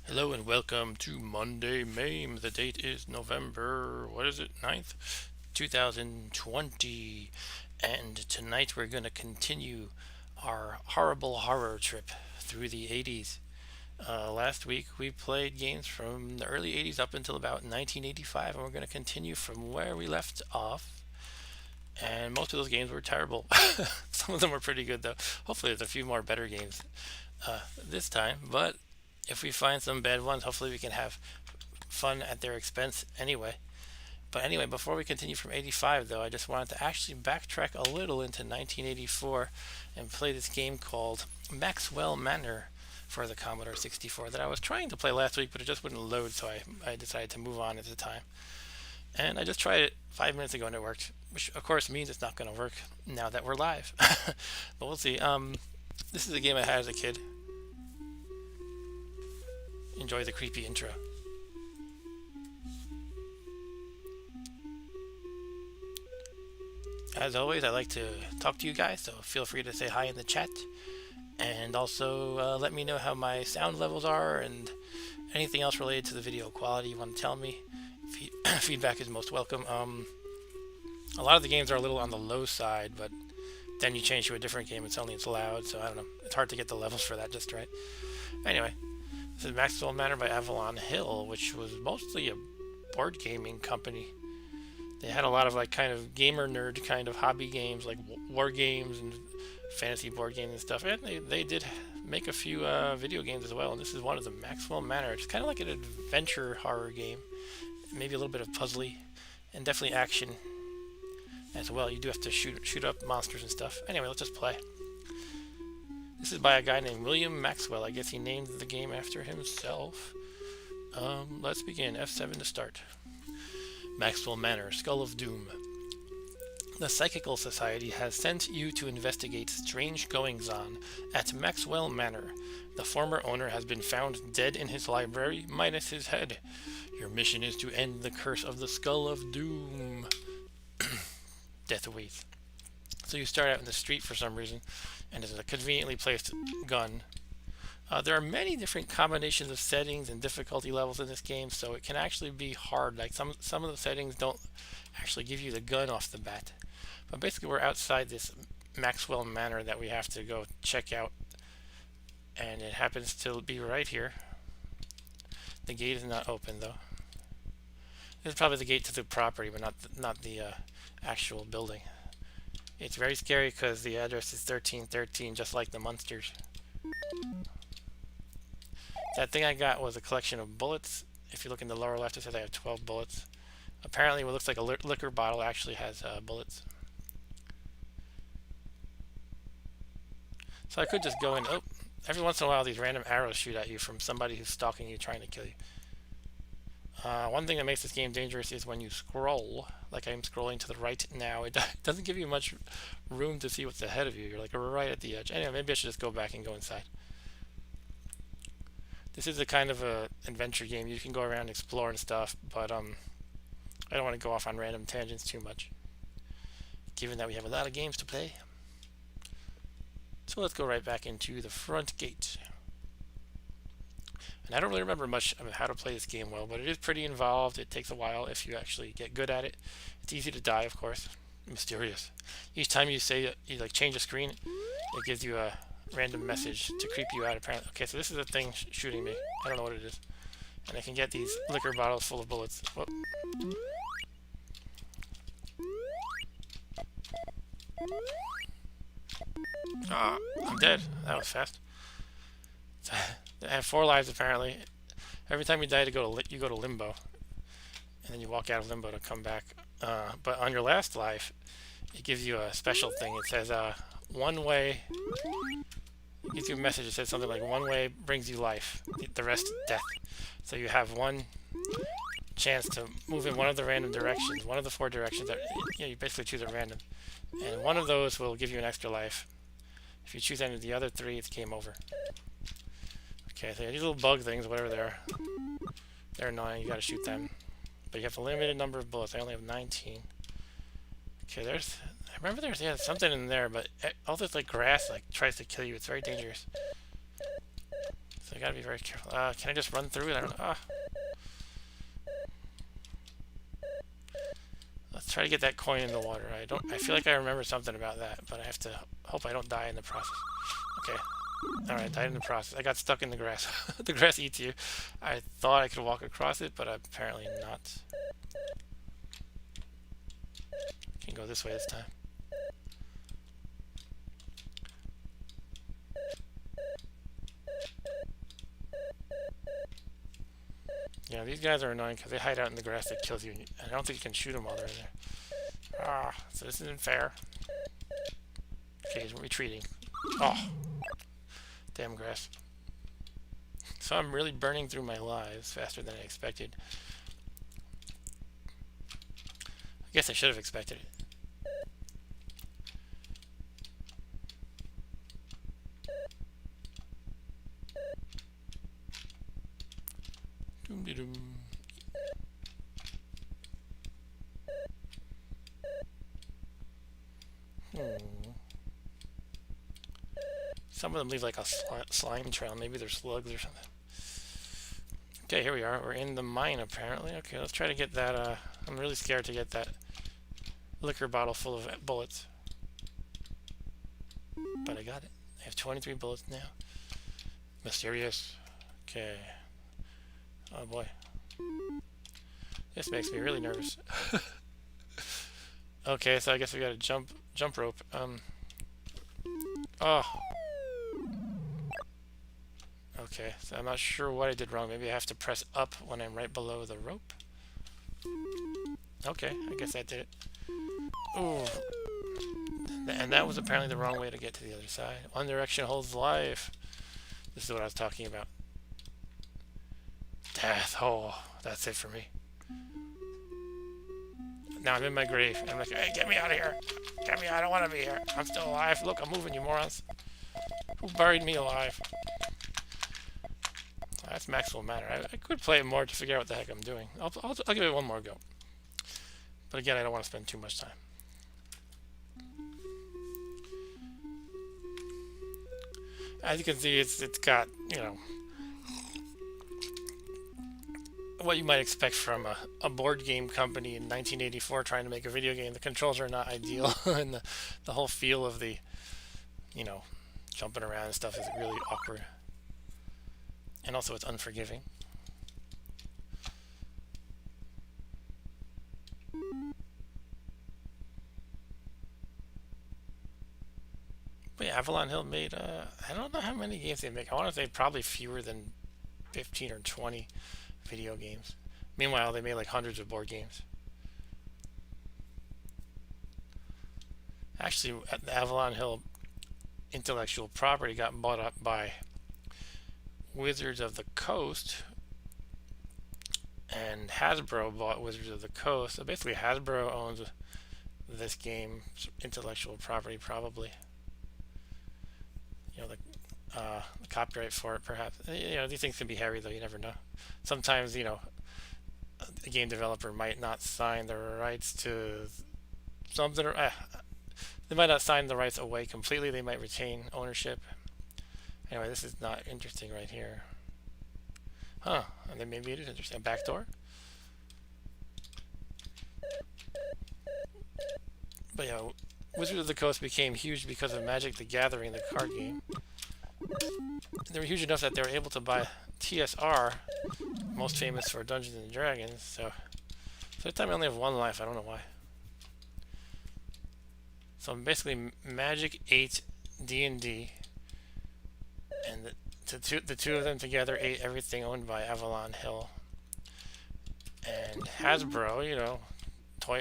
Hello and welcome to Monday MAME. The date is November, what is it, 9th, 2020. And tonight we're going to continue our horrible horror trip through the 80s. Last week we played games from the early 80s up until about 1985, and we're going to continue from where we left off. And most of those games were terrible. Some of them were pretty good though. Hopefully there's a few more better games this time, but if we find some bad ones, hopefully we can have fun at their expense anyway. But anyway, before we continue from 85 though, I just wanted to actually backtrack a little into 1984 and play this game called Maxwell Manor for the Commodore 64 that I was trying to play last week, but it just wouldn't load, so I decided to move on at the time. And I just tried it 5 minutes ago and it worked, which of course means it's not going to work now that we're live. But we'll see. This is a game I had as a kid. Enjoy the creepy intro. As always, I like to talk to you guys, so feel free to say hi in the chat. And also let me know how my sound levels are and anything else related to the video quality you want to tell me. Feedback is most welcome. A lot of the games are a little on the low side, but then you change to a different game and suddenly it's loud, so I don't know. It's hard to get the levels for that just right. Anyway, this is Maxwell Manor by Avalon Hill, which was mostly a board gaming company. They had a lot of like kind of gamer nerd kind of hobby games like war games and fantasy board games and stuff. And they did make a few video games as well. And this is one of them, Maxwell Manor. It's kind of like an adventure horror game, maybe a little bit of puzzly, and definitely action as well. You do have to shoot up monsters and stuff. Anyway, let's just play. This is by a guy named William Maxwell. I guess he named the game after himself. Let's begin. F7 to start. Maxwell Manor, Skull of Doom. The Psychical Society has sent you to investigate strange goings-on at Maxwell Manor. The former owner has been found dead in his library, minus his head. Your mission is to end the curse of the Skull of Doom. Death awaits. So you start out in the street for some reason, and there's a conveniently placed gun. There are many different combinations of settings and difficulty levels in this game, so it can actually be hard. Like some of the settings don't actually give you the gun off the bat. But basically we're outside this Maxwell Manor that we have to go check out. And it happens to be right here. The gate is not open though. This is probably the gate to the property, but not the actual building. It's very scary because the address is 1313, just like the Munsters. That thing I got was a collection of bullets. If you look in the lower left, it says I have 12 bullets. Apparently what looks like a liquor bottle actually has bullets. So I could just go in. Oh, every once in a while these random arrows shoot at you from somebody who's stalking you, trying to kill you. One thing that makes this game dangerous is when you scroll, like I'm scrolling to the right now, it doesn't give you much room to see what's ahead of you. You're like right at the edge. Anyway, maybe I should just go back and go inside. This is a kind of a adventure game. You can go around and explore and stuff, but I don't want to go off on random tangents too much, given that we have a lot of games to play. So let's go right back into the front gate. And I don't really remember much of how to play this game well, but it is pretty involved. It takes a while if you actually get good at it. It's easy to die, of course. Mysterious. Each time you say you like change a screen, it gives you a random message to creep you out apparently. Okay, so this is a thing shooting me. I don't know what it is. And I can get these liquor bottles full of bullets. Whoop. Ah, I'm dead. That was fast. I have 4 lives apparently. Every time you die, you go to limbo, and then you walk out of limbo to come back. But on your last life, it gives you a special thing. It says one way. It gives you a message that says something like one way brings you life, the rest death. So you have one chance to move in one of the random directions, one of the 4 directions that you basically choose at random, and one of those will give you an extra life. If you choose any of the other 3, it's game over. Okay, so these little bug things, whatever they are, they're annoying. You gotta shoot them, but you have a limited number of bullets. I only have 19. Okay, I remember there's something in there, but all this like grass like tries to kill you. It's very dangerous. So I gotta be very careful. Can I just run through it? I don't know. Let's try to get that coin in the water. I feel like I remember something about that, but I have to hope I don't die in the process. Okay. Alright, died in the process. I got stuck in the grass. The grass eats you. I thought I could walk across it, but apparently not. Can go this way this time. Yeah, these guys are annoying because they hide out in the grass that kills you. I don't think you can shoot them while they're in there. So this isn't fair. Okay, we're retreating. Oh, damn grass. So I'm really burning through my lives faster than I expected. I guess I should have expected it. Doom-de-doom. Some of them leave like a slime trail. Maybe they're slugs or something. Okay, here we are. We're in the mine apparently. Okay, let's try to get that. I'm really scared to get that liquor bottle full of bullets. But I got it. I have 23 bullets now. Mysterious. Okay. Oh boy. This makes me really nervous. Okay, so I guess we got a jump rope. Oh. Okay, so I'm not sure what I did wrong. Maybe I have to press up when I'm right below the rope. Okay, I guess that did it. Ooh. And that was apparently the wrong way to get to the other side. One direction holds life. This is what I was talking about. Death. Oh, that's it for me. Now I'm in my grave. I'm like, hey, get me out of here. Get me out. I don't want to be here. I'm still alive. Look, I'm moving, you morons. Who buried me alive? That's maximum matter. I could play it more to figure out what the heck I'm doing. I'll give it one more go. But again, I don't want to spend too much time. As you can see, it's got, you know, what you might expect from a board game company in 1984 trying to make a video game. The controls are not ideal, and the whole feel of the, you know, jumping around and stuff is really awkward. And also it's unforgiving. But yeah, Avalon Hill made, I don't know how many games they make. I want to say probably fewer than 15 or 20 video games. Meanwhile, they made like hundreds of board games. Actually, the Avalon Hill intellectual property got bought up by Wizards of the Coast, and Hasbro bought Wizards of the Coast. So basically Hasbro owns this game intellectual property, probably. You know, the copyright for it, perhaps. You know, these things can be hairy, though. You never know. Sometimes, you know, a game developer might not sign the rights to something, or they might not sign the rights away completely. They might retain ownership. Anyway, this is not interesting right here. Huh, and then maybe it is interesting. A back door? But yeah, Wizards of the Coast became huge because of Magic the Gathering, the card game. They were huge enough that they were able to buy TSR, most famous for Dungeons and Dragons. So this time I only have one life. I don't know why. So basically, Magic 8 D&D, and the two of them together ate everything owned by Avalon Hill. And Hasbro, you know,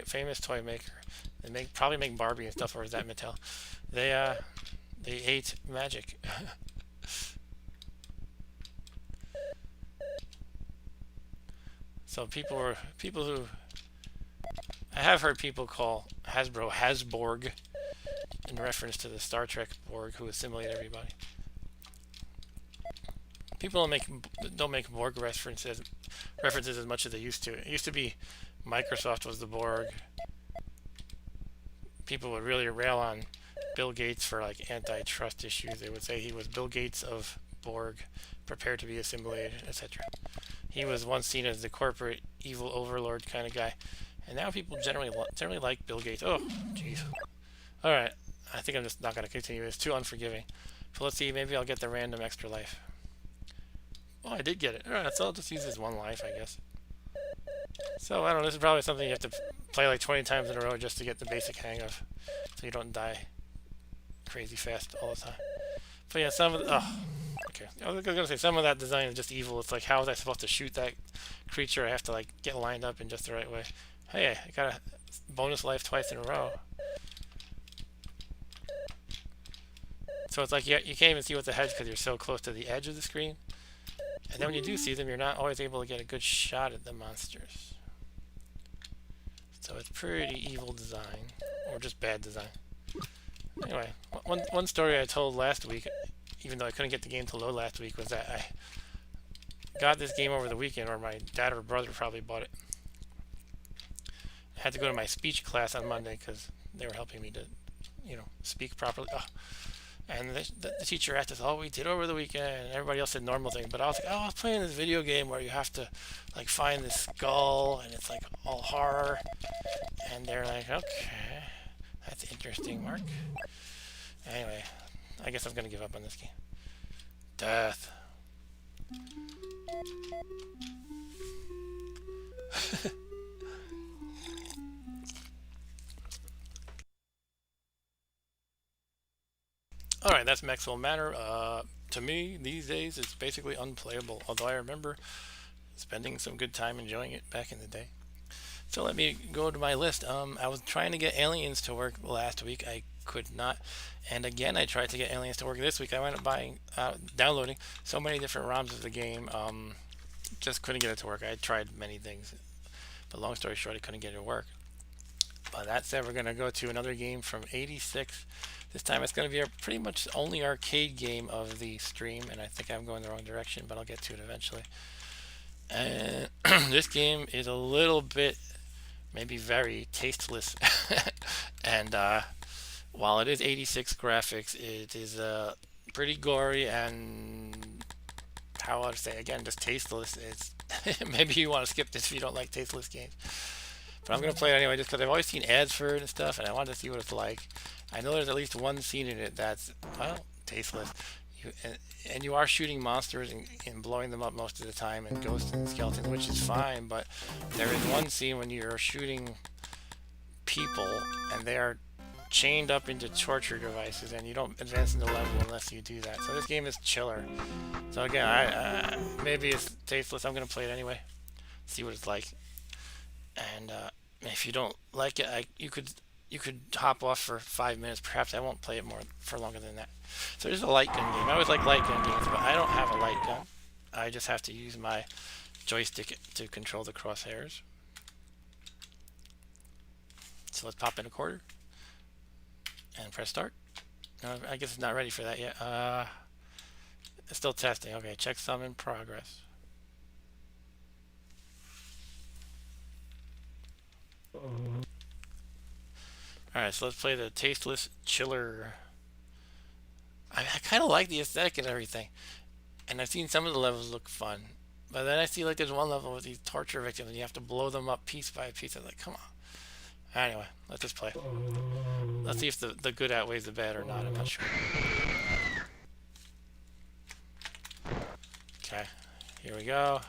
famous toy maker. They probably make Barbie and stuff, or is that Mattel? They ate Magic. So people who I have heard people call Hasbro Hasborg in reference to the Star Trek Borg who assimilate everybody. People don't make Borg references as much as they used to. It used to be Microsoft was the Borg. People would really rail on Bill Gates for like antitrust issues. They would say he was Bill Gates of Borg, prepare to be assimilated, etc. He was once seen as the corporate evil overlord kind of guy, and now people generally like Bill Gates. Oh, jeez. All right, I think I'm just not gonna continue. It's too unforgiving. So let's see. Maybe I'll get the random extra life. Oh, I did get it. All right, so I'll just use this one life, I guess. So I don't know. This is probably something you have to play like 20 times in a row just to get the basic hang of, so you don't die crazy fast all the time. But yeah, some of the, oh, okay. I was gonna say some of that design is just evil. It's like, how was I supposed to shoot that creature? I have to like get lined up in just the right way. Hey, I got a bonus life twice in a row. So it's like you can't even see what's ahead because you're so close to the edge of the screen. And then when you do see them, you're not always able to get a good shot at the monsters. So it's pretty evil design, or just bad design. Anyway, one story I told last week, even though I couldn't get the game to load last week, was that I got this game over the weekend, or my dad or brother probably bought it. I had to go to my speech class on Monday because they were helping me to, speak properly. Oh. And the teacher asked us all we did over the weekend, and everybody else said normal things. But I was like, oh, I was playing this video game where you have to, like, find this skull, and it's, like, all horror. And they're like, okay, that's interesting, Mark. Anyway, I guess I'm going to give up on this game. Death. Alright, that's Maxwell Manor. To me, these days, it's basically unplayable, although I remember spending some good time enjoying it back in the day. So let me go to my list. I was trying to get Aliens to work last week. I could not. And again, I tried to get Aliens to work this week. I wound up downloading so many different ROMs of the game. Just couldn't get it to work. I tried many things. But long story short, I couldn't get it to work. But that said, we're going to go to another game from '86. This time it's going to be a pretty much only arcade game of the stream, and I think I'm going the wrong direction, but I'll get to it eventually. And this game is a little bit, maybe very tasteless, and while it is '86 graphics, it is pretty gory and, how would I say, again, just tasteless. It's maybe you want to skip this if you don't like tasteless games. But I'm going to play it anyway just because I've always seen ads for it and stuff, and I wanted to see what it's like. I know there's at least one scene in it that's, well, tasteless. And you are shooting monsters and blowing them up most of the time, and ghosts and skeletons, which is fine, but there is one scene when you're shooting people, and they are chained up into torture devices, and you don't advance in the level unless you do that. So this game is chiller. So again, maybe it's tasteless. I'm going to play it anyway, see what it's like. And if you don't like it, you could hop off for 5 minutes. Perhaps I won't play it for longer than that. So this is a light gun game. I always like light gun games, but I don't have a light gun. I just have to use my joystick to control the crosshairs. So let's pop in a quarter and press start. I guess it's not ready for that yet. It's still testing. Okay, check sum in progress. Alright, so let's play the tasteless chiller. I kind of like the aesthetic and everything, and I've seen some of the levels look fun, but then I see like there's one level with these torture victims and you have to blow them up piece by piece. I'm like, come on. Anyway, let's just play. Let's see if the good outweighs the bad or not. I'm not sure. Okay, here we go.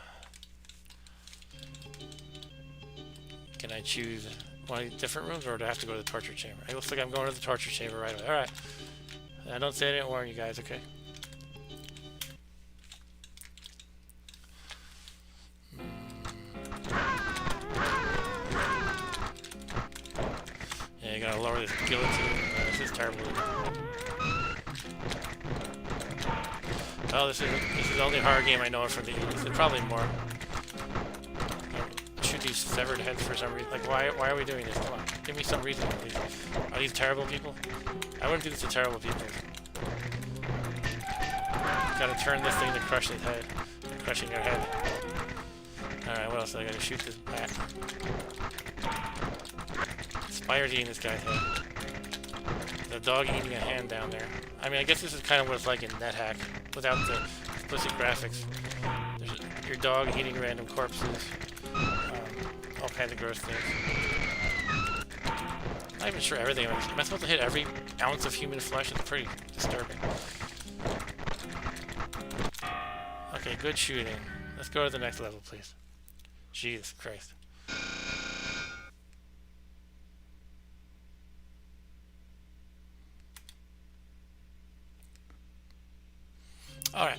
Can I choose one of the different rooms, or do I have to go to the torture chamber? It looks like I'm going to the torture chamber right away. Alright. I don't say I didn't warn you guys, okay? Yeah, you gotta lower this guillotine. This is terrible. Oh, this is the only horror game I know of from the 80s. There's probably more. Shoot these severed heads for some reason. Like, why are we doing this? Come on, give me some reason. Are these terrible people? I wouldn't do this to terrible people. Gotta turn this thing to crush his head. They're crushing your head. Alright, what else? I gotta shoot this bat. Spider's eating this guy's head. The dog eating a hand down there. I mean, I guess this is kind of what it's like in NetHack, without the explicit graphics. There's your dog eating random corpses. All kinds of gross things. I'm not even sure everything. Am I supposed to hit every ounce of human flesh? It's pretty disturbing. Okay, good shooting. Let's go to the next level, please. Jesus Christ. Alright.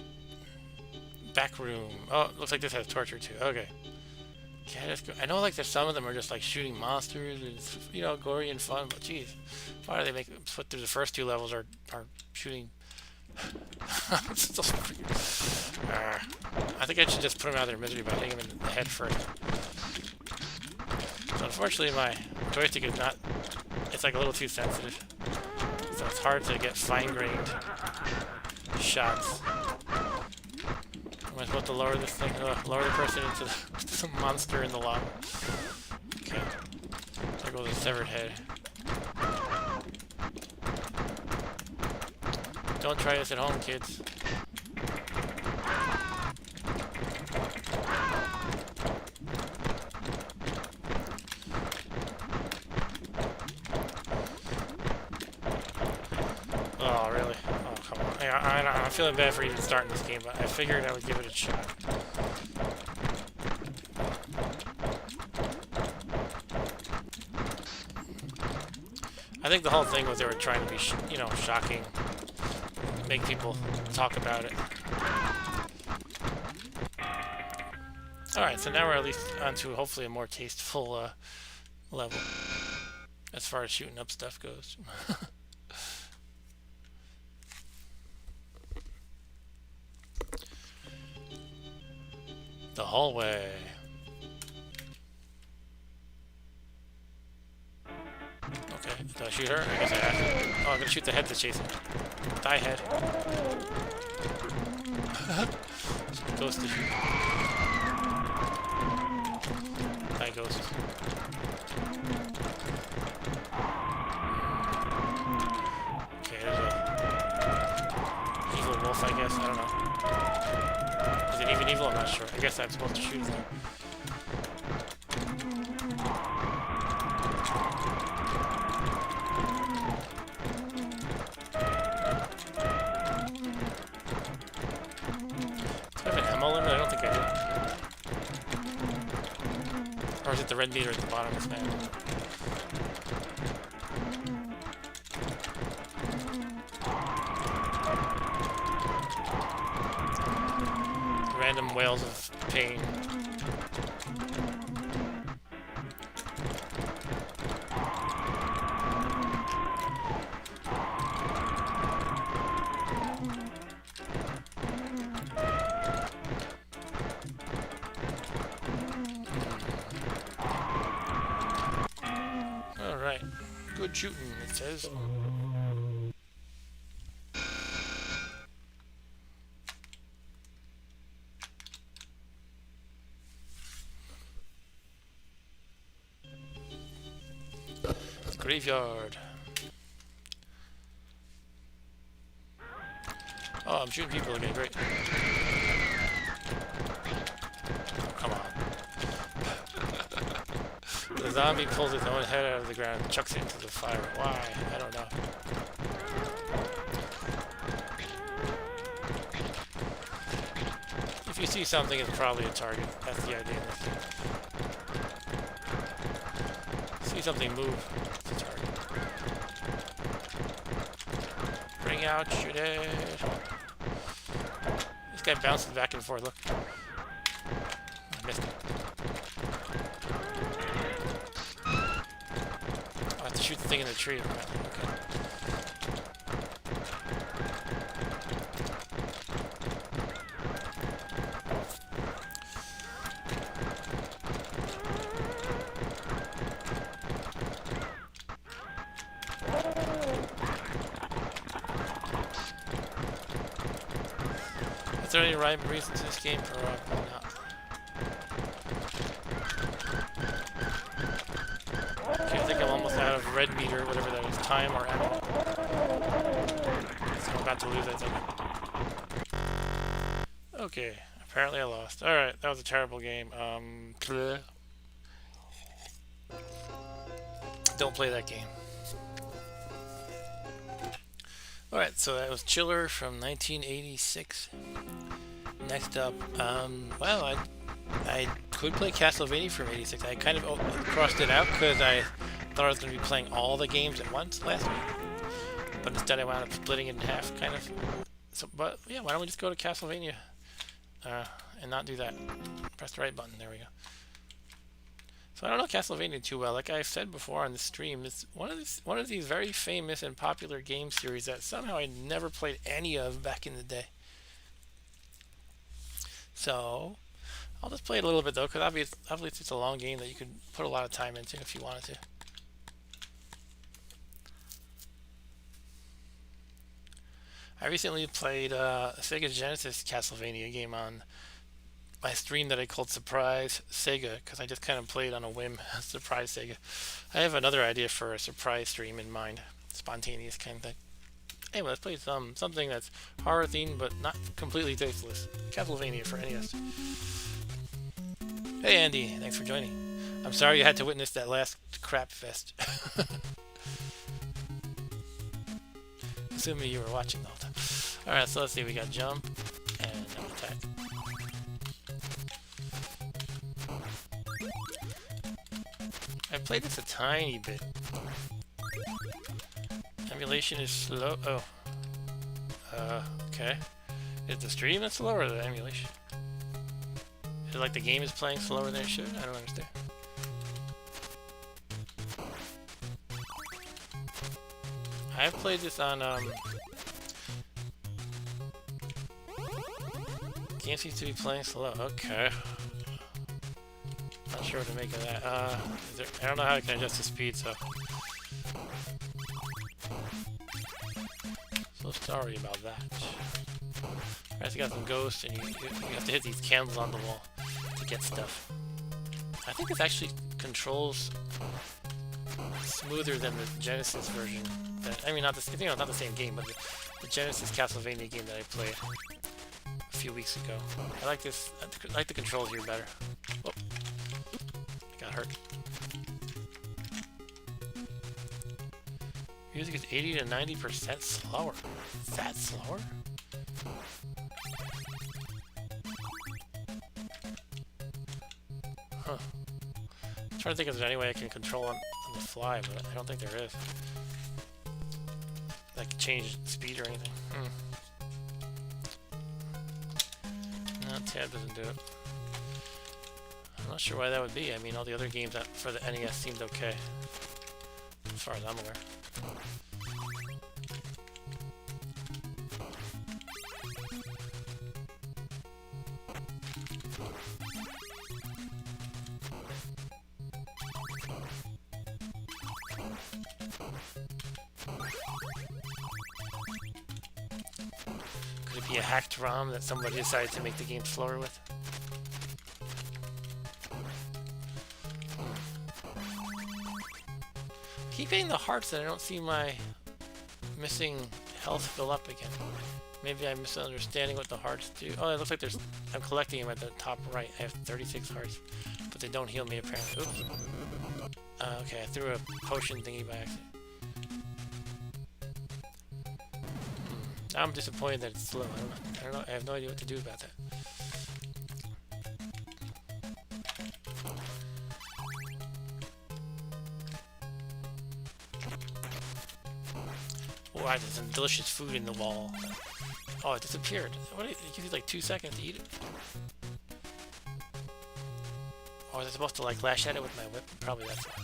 Back room. Oh, looks like this has torture too. Okay. Okay, let's go. I know like there's some of them are just like shooting monsters and it's, you know, gory and fun, but geez. Why do they make put through the first two levels are shooting still I think I should just put them out of their misery by hitting them in the head first. So unfortunately my joystick is not, it's like a little too sensitive. So it's hard to get fine-grained shots. Am I supposed to lower this thing? Lower the person into the monster in the lava. Okay. There goes a severed head. Don't try this at home, kids. Oh, really? Oh, come on. I'm feeling bad for even starting this game, but I figured I would give it a shot. I think the whole thing was they were trying to be, you know, shocking, make people talk about it. Alright, so now we're at least onto hopefully a more tasteful level as far as shooting up stuff goes. The hallway. Okay, did I shoot her? I guess I have to. Oh, I'm gonna shoot the head that's chasing. Die, head. Ghost to shoot. Die, ghost. Okay, there's a evil wolf, I guess. I don't know. Is it even evil? I'm not sure. I guess I'm supposed to shoot them. Or is it the red meter at the bottom of this map? Random wails of pain. Good shooting, it says. Graveyard. Oh, I'm shooting people again, great. Oh, come on. The zombie pulls his own head out of the ground and chucks it into the fire. Why? I don't know. If you see something, it's probably a target. That's the idea in this game. See something move, it's a target. Bring out, shoot it. This guy bounces back and forth, look. I missed it. Shoot the thing in the tree. Okay. Is there any rhyme or reason to this game? Probably not. Okay, I think I'm almost out of red meter, whatever that is, time or ammo. So I'm about to lose, I think. Okay, apparently I lost. Alright, that was a terrible game. Don't play that game. Alright, so that was Chiller from 1986. Next up, well, I could play Castlevania from 86. I kind of crossed it out because I thought I was going to be playing all the games at once last week. But instead I wound up splitting it in half, kind of. So, but yeah, why don't we just go to Castlevania and not do that? Press the right button. There we go. So I don't know Castlevania too well. Like I've said before on the stream, it's one of these very famous and popular game series that somehow I never played any of back in the day. So I'll just play it a little bit though, because obviously it's a long game that you could put a lot of time into if you wanted to. I recently played a Sega Genesis Castlevania game on my stream that I called Surprise Sega, because I just kind of played on a whim. Surprise Sega. I have another idea for a surprise stream in mind, spontaneous kind of thing. Anyway, let's play something that's horror themed but not completely tasteless. Castlevania for NES. Hey Andy, thanks for joining. I'm sorry you had to witness that last crap fest. Assuming you were watching the whole time. Alright, so let's see, we got jump and attack. I played this a tiny bit. Emulation is slow. Oh. Okay. Is the stream that's slower than the emulation? Is it like the game is playing slower than it should? I don't understand. I've played this on, game seems to be playing slow. Okay. Not sure what to make of that. I don't know how I can adjust the speed, so sorry about that. Alright, so you got some ghosts, and you have to hit these candles on the wall to get stuff. I think this actually controls smoother than the Genesis version. I mean, not the same game, but the Genesis Castlevania game that I played a few weeks ago. I like this. I like the controls here better. Oh, I got hurt. Music is 80 to 90% slower. Is that slower? Huh. I'm trying to think if there's any way I can control on the fly, but I don't think there is. Like change speed or anything. No, tab doesn't do it. I'm not sure why that would be. I mean, all the other games for the NES seemed okay, as far as I'm aware. Could it be a hacked ROM that somebody decided to make the game slower with? Keep getting the hearts and I don't see my missing health fill up again. Maybe I'm misunderstanding what the hearts do. Oh, it looks like I'm collecting them at the top right. I have 36 hearts, but they don't heal me apparently. Oops. Okay, I threw a potion thingy by accident. I'm disappointed that it's slow. I don't know. I have no idea what to do about that. Oh, there's some delicious food in the wall. Oh, it disappeared. What? It gives you like 2 seconds to eat it. Oh, was I supposed to like lash at it with my whip? Probably that's why.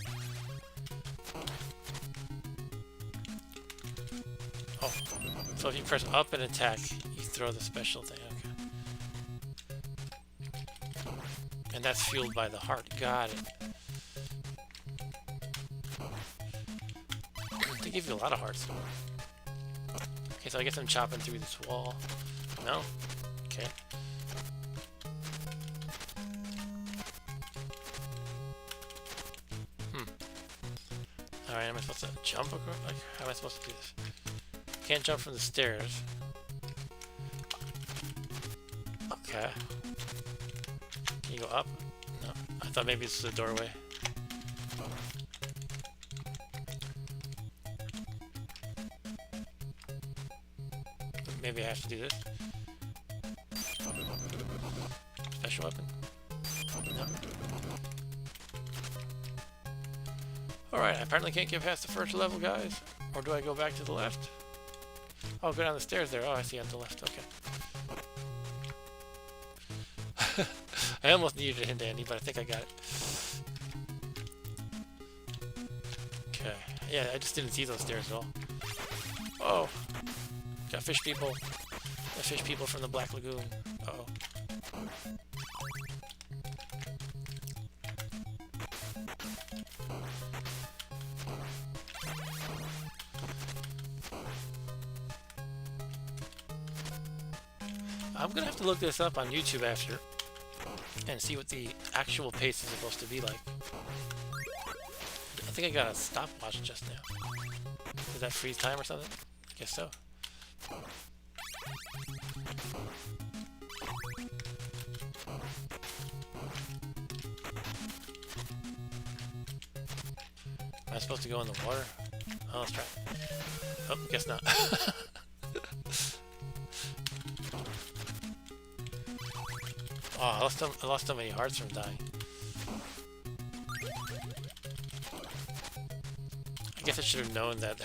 Oh, so if you press up and attack, you throw the special thing. Okay. And that's fueled by the heart. Got it. They give you a lot of hearts. Okay, so I guess I'm chopping through this wall. No? Okay. Alright, am I supposed to jump across? Like, how am I supposed to do this? Can't jump from the stairs. Okay, Okay. Can you go up? No. I thought maybe this was a doorway. Maybe I have to do this. Special weapon? No. Alright, I apparently can't get past the first level, guys. Or do I go back to the left? Oh, go down the stairs there. Oh, I see on the left. Okay. I almost needed a hint, Andy, but I think I got it. Okay. Yeah, I just didn't see those stairs at all. Oh. Got fish people. The fish people from the Black Lagoon. Uh-oh. I'm gonna have to look this up on YouTube after and see what the actual pace is supposed to be like. I think I got a stopwatch just now. Did that freeze time or something? I guess so. Am I supposed to go in the water? Oh, let's try it. Oh, guess not. Oh, I lost so many hearts from dying. I guess I should have known that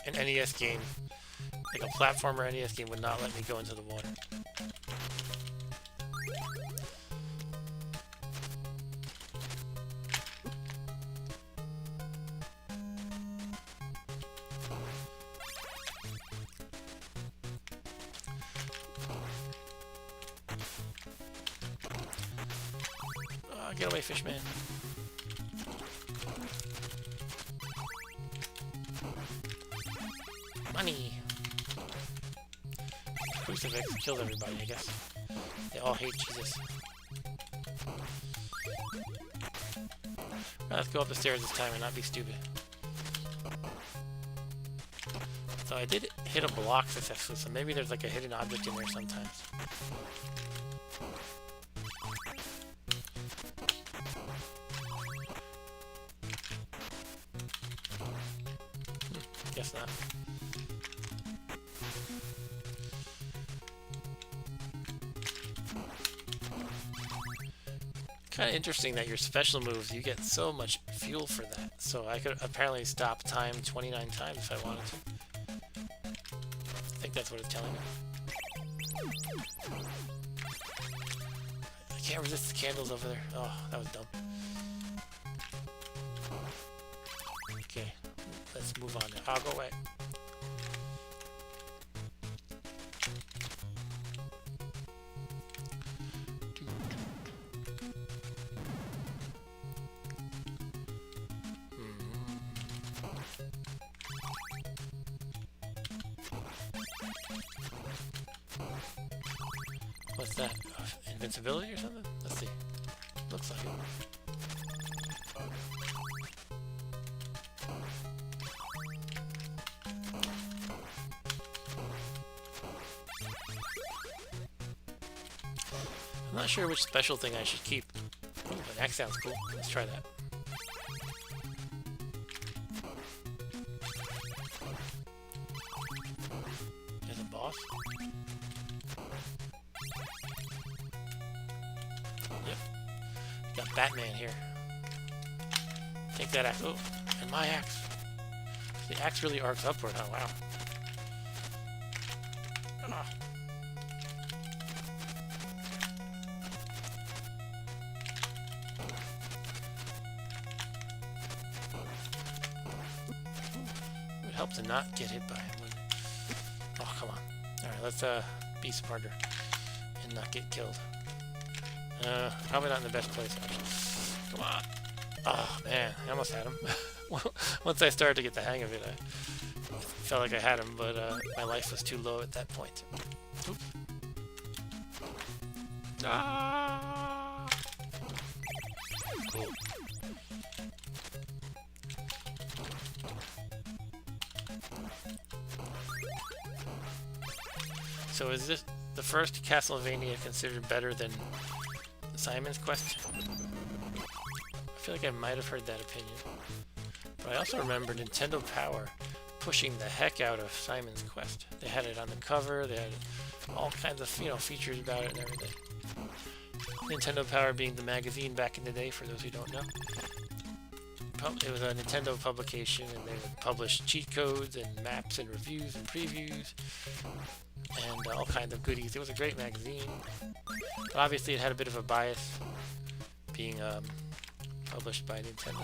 an NES game, like a platformer NES game, would not let me go into the water. Get away, fish man. Money. Crucifix killed everybody, I guess. They all hate Jesus. Let's go up the stairs this time and not be stupid. So I did hit a block successfully, so maybe there's like a hidden object in there sometimes. Guess not. Kind of interesting that your special moves, you get so much fuel for that. So I could apparently stop time 29 times if I wanted to. I think that's what it's telling me. I can't resist the candles over there. Oh, that was dumb. Okay, let's move on now. I'll go away. What's that? Invincibility or something? Let's see. Looks like it. I'm not sure which special thing I should keep. Ooh, an axe sounds cool. Let's try that. There's a boss? Yep. Got Batman here. Take that axe. Oh, and my axe. The axe really arcs upward. Oh, wow. Ah. It would help to not get hit by him, wouldn't it? Oh, come on. Alright, let's be smarter and not get killed. Probably not in the best place, actually. Come on. Oh, man. I almost had him. Once I started to get the hang of it, I felt like I had him, but my life was too low at that point. Oops. Ah! Cool. So is this... the first Castlevania considered better than Simon's Quest? I feel like I might have heard that opinion. But I also remember Nintendo Power pushing the heck out of Simon's Quest. They had it on the cover, they had all kinds of, you know, features about it and everything. Nintendo Power being the magazine back in the day, for those who don't know. It was a Nintendo publication, and they would publish cheat codes and maps and reviews and previews and all kinds of goodies. It was a great magazine, but obviously it had a bit of a bias being published by Nintendo.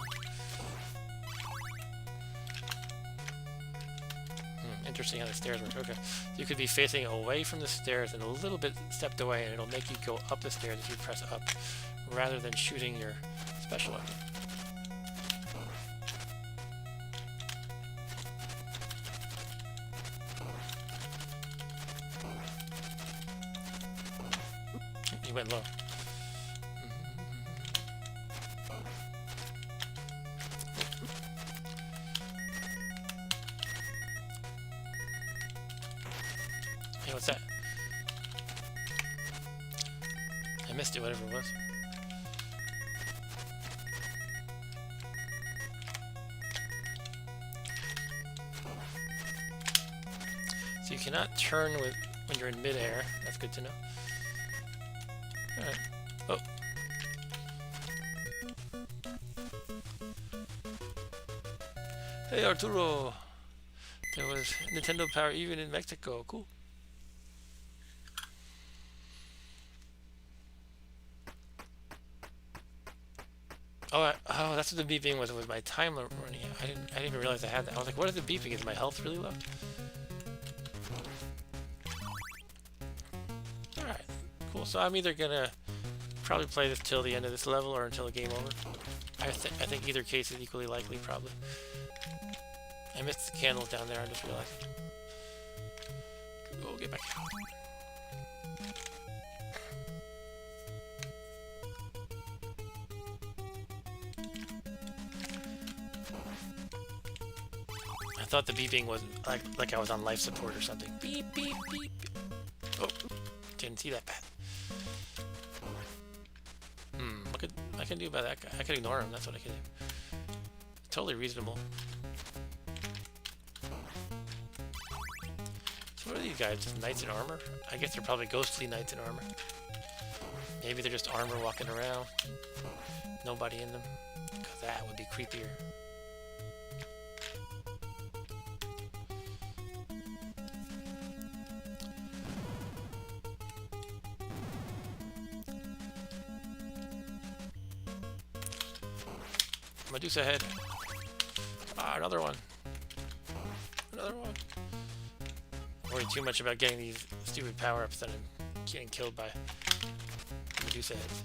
Interesting how the stairs work. Okay, so you could be facing away from the stairs and a little bit stepped away, and it'll make you go up the stairs if you press up, rather than shooting your special weapon. He went low. Hey, what's that? I missed it, whatever it was. So you cannot turn when you're in midair. That's good to know. Alright. Oh. Hey Arturo! There was Nintendo Power even in Mexico. Cool. Oh, that's what the beeping was. It was my time running out. I didn't even realize I had that. I was like, what is the beeping? Is my health really low? Alright, cool. So I'm either gonna probably play this till the end of this level or until the game over. I think either case is equally likely, probably. I missed the candles down there, I just realized. Oh, get back out. I thought the beeping was like I was on life support or something. Beep, beep, beep. Oh, didn't see that bad. What I can do about that guy? I can ignore him, that's what I can do. Totally reasonable. So what are these guys? Just knights in armor? I guess they're probably ghostly knights in armor. Maybe they're just armor walking around. Nobody in them. Because that would be creepier. Medusa head. Ah, another one. Another one. I worry too much about getting these stupid power-ups that I'm getting killed by Medusa heads.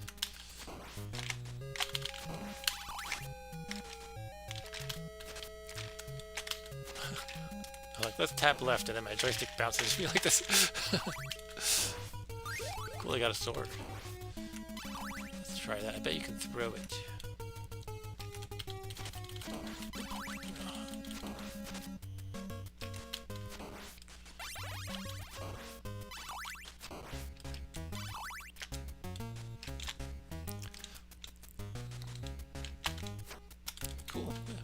I'm like, let's tap left, and then my joystick bounces me like this. Cool, I got a sword. Let's try that. I bet you can throw it. Cool. Yeah.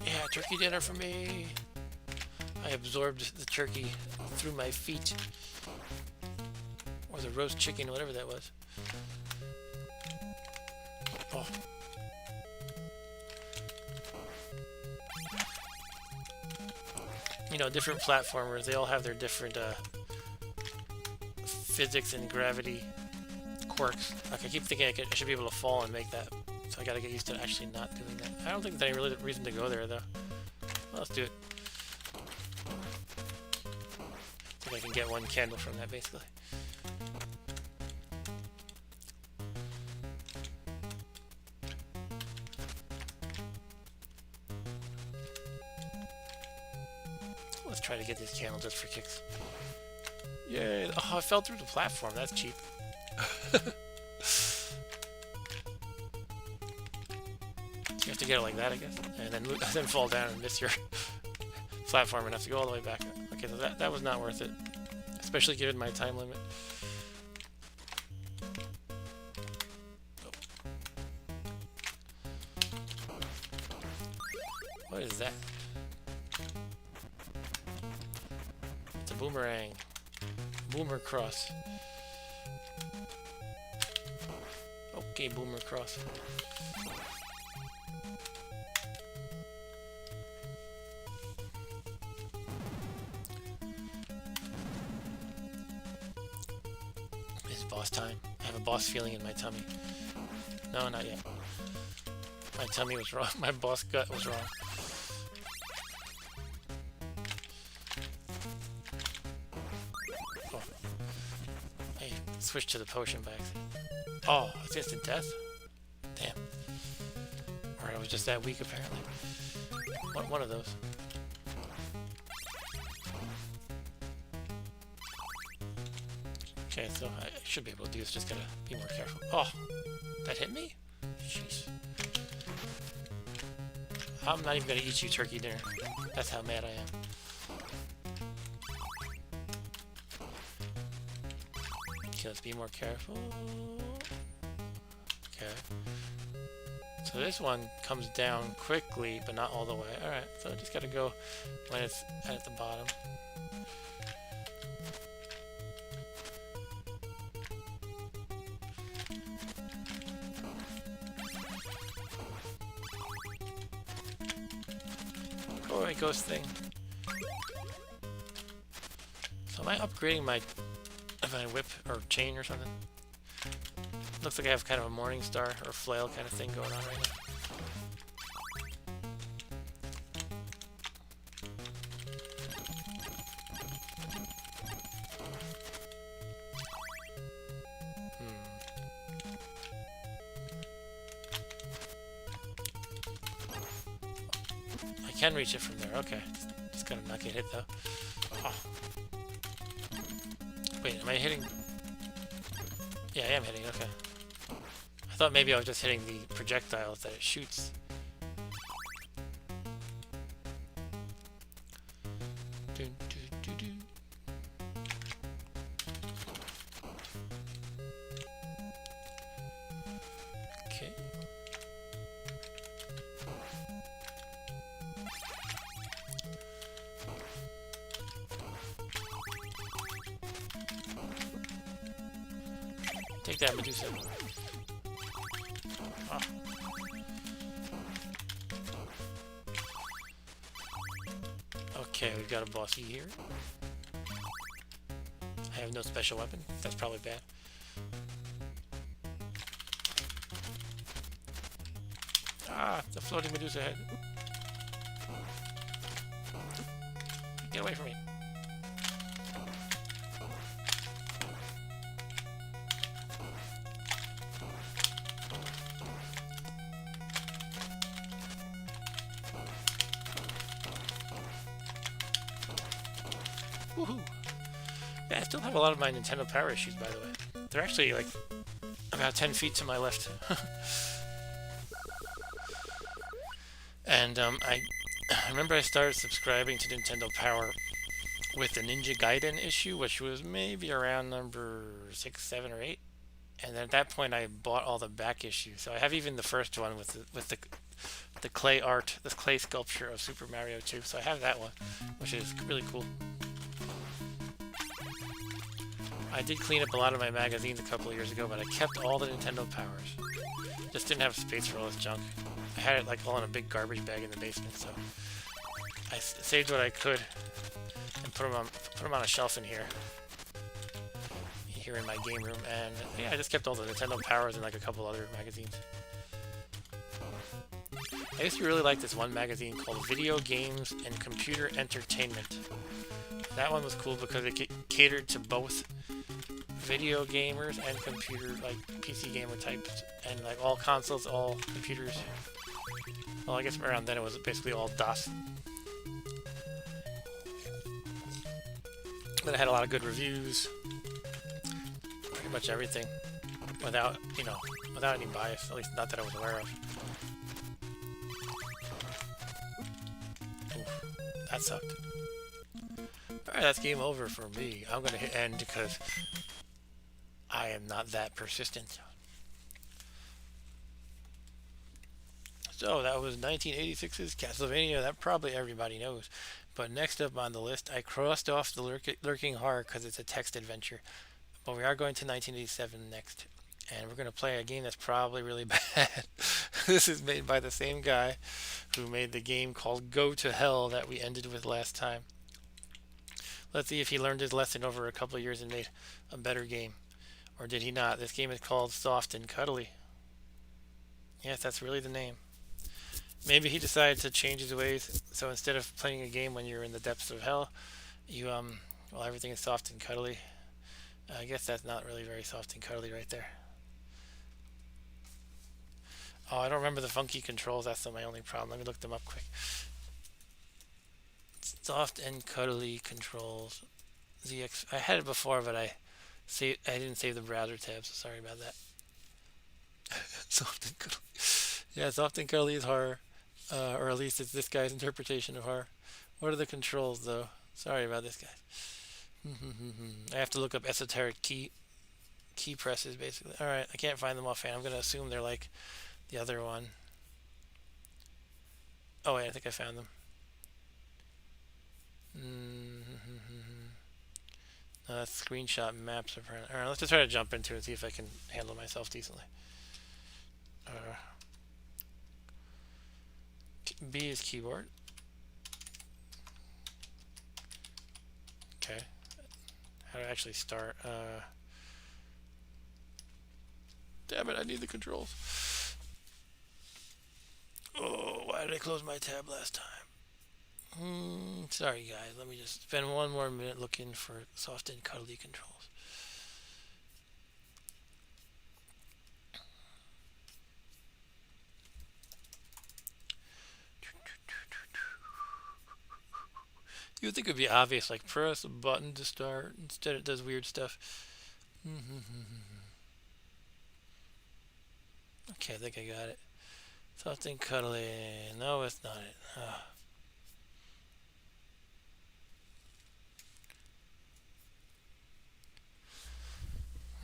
Yeah, turkey dinner for me. I absorbed the turkey through my feet. Or the roast chicken, whatever that was. Oh. You know, different platformers, they all have their different physics and gravity quirks. Like, I keep thinking I should be able to fall and make that. So I gotta get used to actually not doing that. I don't think there's any really reason to go there, though. Well, let's do it. I think I can get one candle from that, basically. try to get this channel just for kicks. Yay! Oh, I fell through the platform. That's cheap. You have to get it like that, I guess, and then fall down and miss your platform and have to go all the way back. Okay, so that was not worth it, especially given my time limit. Oh. What is that? It's a boomerang. Boomer cross. Okay, boomer cross. It's boss time. I have a boss feeling in my tummy. No, not yet. My tummy was wrong. My boss gut was wrong. Oh. I switched to the potion by accident. Oh, it's instant death? Damn. Or I was just that weak, apparently. One of those. Okay, so I should be able to do this, just gotta be more careful. Oh! That hit me? Jeez. I'm not even gonna eat you, turkey dinner. That's how mad I am. Okay, let's be more careful. Okay. So this one comes down quickly, but not all the way. Alright, so I just gotta go when it's at the bottom. Go away, ghost thing. So am I upgrading my whip or chain or something? Looks like I have kind of a morning star or flail kind of thing going on right now. I can reach it from there. Okay, just gotta not get hit though. Oh. Wait, am I hitting? Yeah, I am hitting. Okay. I thought maybe I was just hitting the projectiles that it shoots. Dun, dun, dun, dun. Okay. Take that, Medusa. Oh. Okay, we've got a bossy here. I have no special weapon. That's probably bad. Ah, the floating Medusa head. Get away from me. Woohoo! Yeah, I still have a lot of my Nintendo Power issues, by the way. They're actually like about 10 feet to my left. And I remember I started subscribing to Nintendo Power with the Ninja Gaiden issue, which was maybe around number 6, 7, or 8. And then at that point, I bought all the back issues. So I have even the first one with the clay art, the clay sculpture of Super Mario 2. So I have that one, which is really cool. I did clean up a lot of my magazines a couple of years ago, but I kept all the Nintendo Powers. Just didn't have space for all this junk. I had it like all in a big garbage bag in the basement, so I saved what I could and put them on a shelf in here in my game room. And yeah, I just kept all the Nintendo Powers and like a couple other magazines. I used to really like this one magazine called Video Games and Computer Entertainment. That one was cool because it catered to both video gamers and computer, like PC gamer types, and like all consoles, all computers. Well, I guess around then it was basically all DOS. But it had a lot of good reviews. Pretty much everything. Without, you know, without any bias. At least not that I was aware of. Oof, that sucked. Alright, that's game over for me. I'm gonna hit end because I am not that persistent. So that was 1986's Castlevania. That probably everybody knows. But next up on the list, I crossed off the Lurking Horror because it's a text adventure. But we are going to 1987 next. And we're going to play a game that's probably really bad. This is made by the same guy who made the game called Go to Hell that we ended with last time. Let's see if he learned his lesson over a couple of years and made a better game. Or did he not? This game is called Soft and Cuddly. Yes, that's really the name. Maybe he decided to change his ways, so instead of playing a game when you're in the depths of hell, you, well, everything is soft and cuddly. I guess that's not really very soft and cuddly right there. Oh, I don't remember the funky controls, that's my only problem. Let me look them up quick. Soft and cuddly controls. I had it before, but I didn't save the browser tab, so sorry about that. Soft and cuddly. Yeah, soft and cuddly is horror. Or at least it's this guy's interpretation of horror. What are the controls, though? Sorry about this, guys. I have to look up esoteric key presses, basically. Alright, I can't find them offhand. I'm going to assume they're like the other one. Oh, wait, I think I found them. No, that's screenshot maps, apparently. Alright, let's just try to jump into it and see if I can handle myself decently. B is keyboard. Okay. How to actually start? Damn it, I need the controls. Oh, why did I close my tab last time? Sorry guys, let me just spend one more minute looking for soft and cuddly controls. You would think it would be obvious, like press a button to start. Instead it does weird stuff. Okay, I think I got it. Something cuddly. No, it's not it.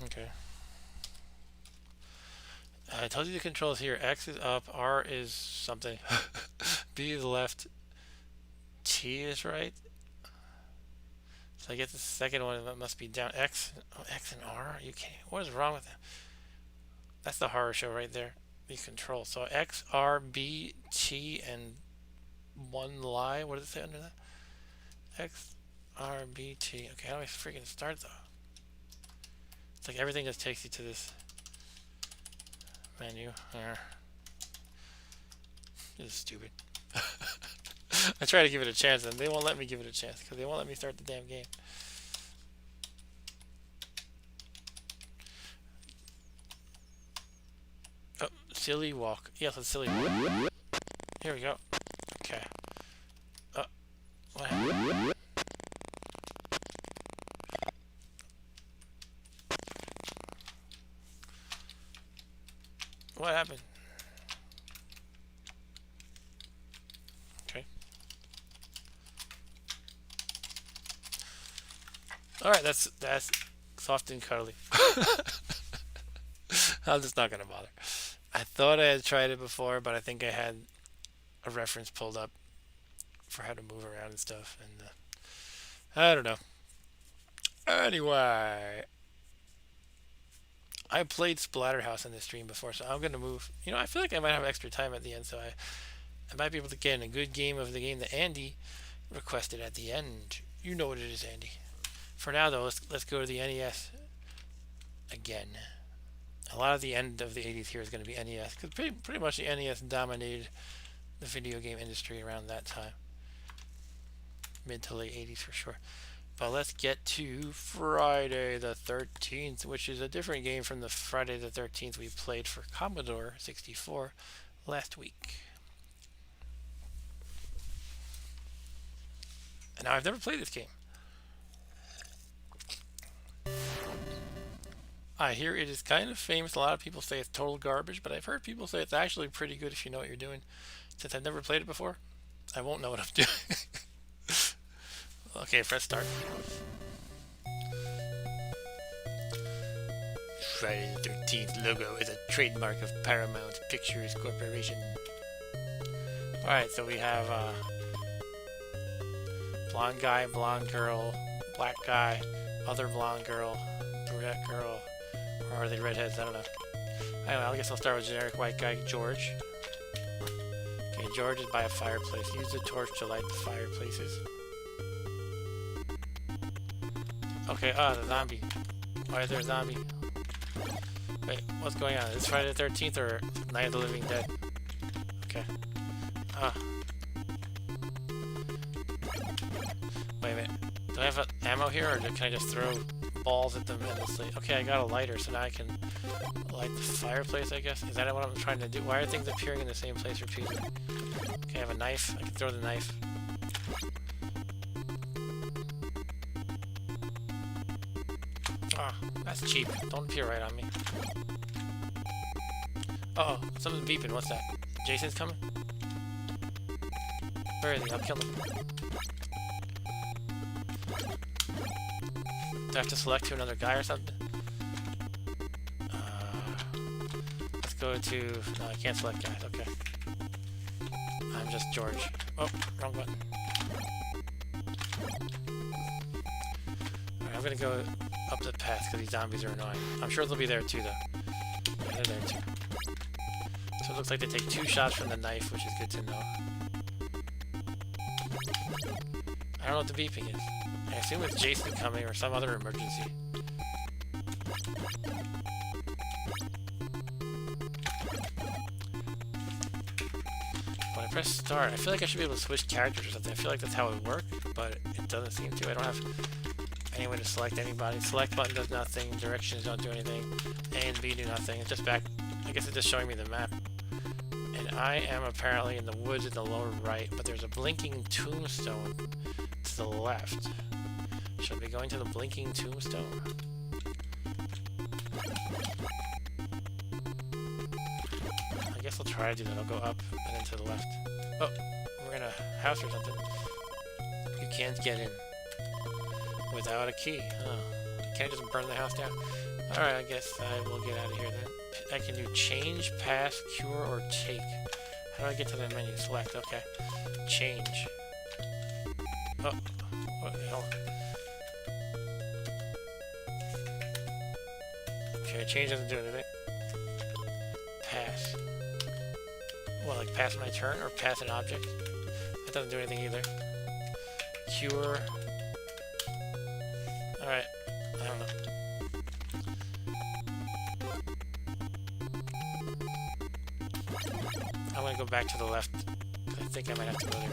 Okay. I told you the controls here. X is up, R is something, B is left, T is right. So I guess the second one must be down. X and R? Are you kidding? What is wrong with them? That's the horror show right there. These controls. So X, R, B, T, and one lie. What does it say under that? X, R, B, T. Okay, how do I freaking start though? It's like everything just takes you to this menu. This is stupid. I try to give it a chance and they won't let me give it a chance because they won't let me start the damn game. Oh, silly walk. Yes, it's silly walk. Here we go. Okay. What happened? What happened? Okay. Alright, that's soft and cuddly. I'm just not gonna bother. I thought I had tried it before, but I think I had a reference pulled up for how to move around and stuff, and I don't know. Anyway, I played Splatterhouse in this stream before, so I'm gonna move. You know, I feel like I might have extra time at the end, so I might be able to get in a good game of the game that Andy requested at the end. You know what it is, Andy. For now, though, let's go to the NES again. A lot of the end of the 80s here is going to be NES, because pretty much the NES dominated the video game industry around that time. Mid to late 80s for sure. But let's get to Friday the 13th, which is a different game from the Friday the 13th we played for Commodore 64 last week. And now I've never played this game. I hear it is kind of famous. A lot of people say it's total garbage, but I've heard people say it's actually pretty good if you know what you're doing. Since I've never played it before, I won't know what I'm doing. Okay, press start. Friday the 13th logo is a trademark of Paramount Pictures Corporation. Alright, so we have blonde guy, blonde girl, black guy, other blonde girl, brunette girl, or are they redheads? I don't know. Anyway, I guess I'll start with generic white guy, George. Okay, George is by a fireplace. Use the torch to light the fireplaces. Okay, the zombie. Why is there a zombie? Wait, what's going on? Is this Friday the 13th or Night of the Living Dead? Okay. Wait a minute. Do I have ammo here, or can I just throw balls at them endlessly? Okay, I got a lighter, so now I can light the fireplace, I guess. Is that what I'm trying to do? Why are things appearing in the same place repeatedly? Okay, I have a knife. I can throw the knife. That's cheap. Don't appear right on me. Uh-oh, something's beeping. What's that? Jason's coming? Where is he? I'll kill him. Do I have to select to another guy or something? Let's go to... No, I can't select guys. Okay. I'm just George. Oh, wrong button. Alright, I'm gonna go up the path because these zombies are annoying. I'm sure they'll be there too, though. Yeah, they're there too. So it looks like they take 2 shots from the knife, which is good to know. I don't know what the beeping is. I assume it's Jason coming or some other emergency. When I press start, I feel like I should be able to switch characters or something. I feel like that's how it works, but it doesn't seem to. I don't have any way to select anybody. Select button does nothing. Directions don't do anything. A and B do nothing. It's just back. I guess it's just showing me the map. And I am apparently in the woods in the lower right, but there's a blinking tombstone to the left. Should I be going to the blinking tombstone? I guess I'll try to do that. I'll go up and then to the left. Oh, we're in a house or something. You can't get in without a key. Oh, can't I just burn the house down? Alright, I guess I will get out of here then. I can do change, pass, cure, or take. How do I get to the menu? Select, okay. Change. Oh, what the hell? Okay, change doesn't do anything. Pass. What, like pass my turn or pass an object? That doesn't do anything either. Cure. Alright, I don't know. I'm gonna go back to the left. I think I might have to go there.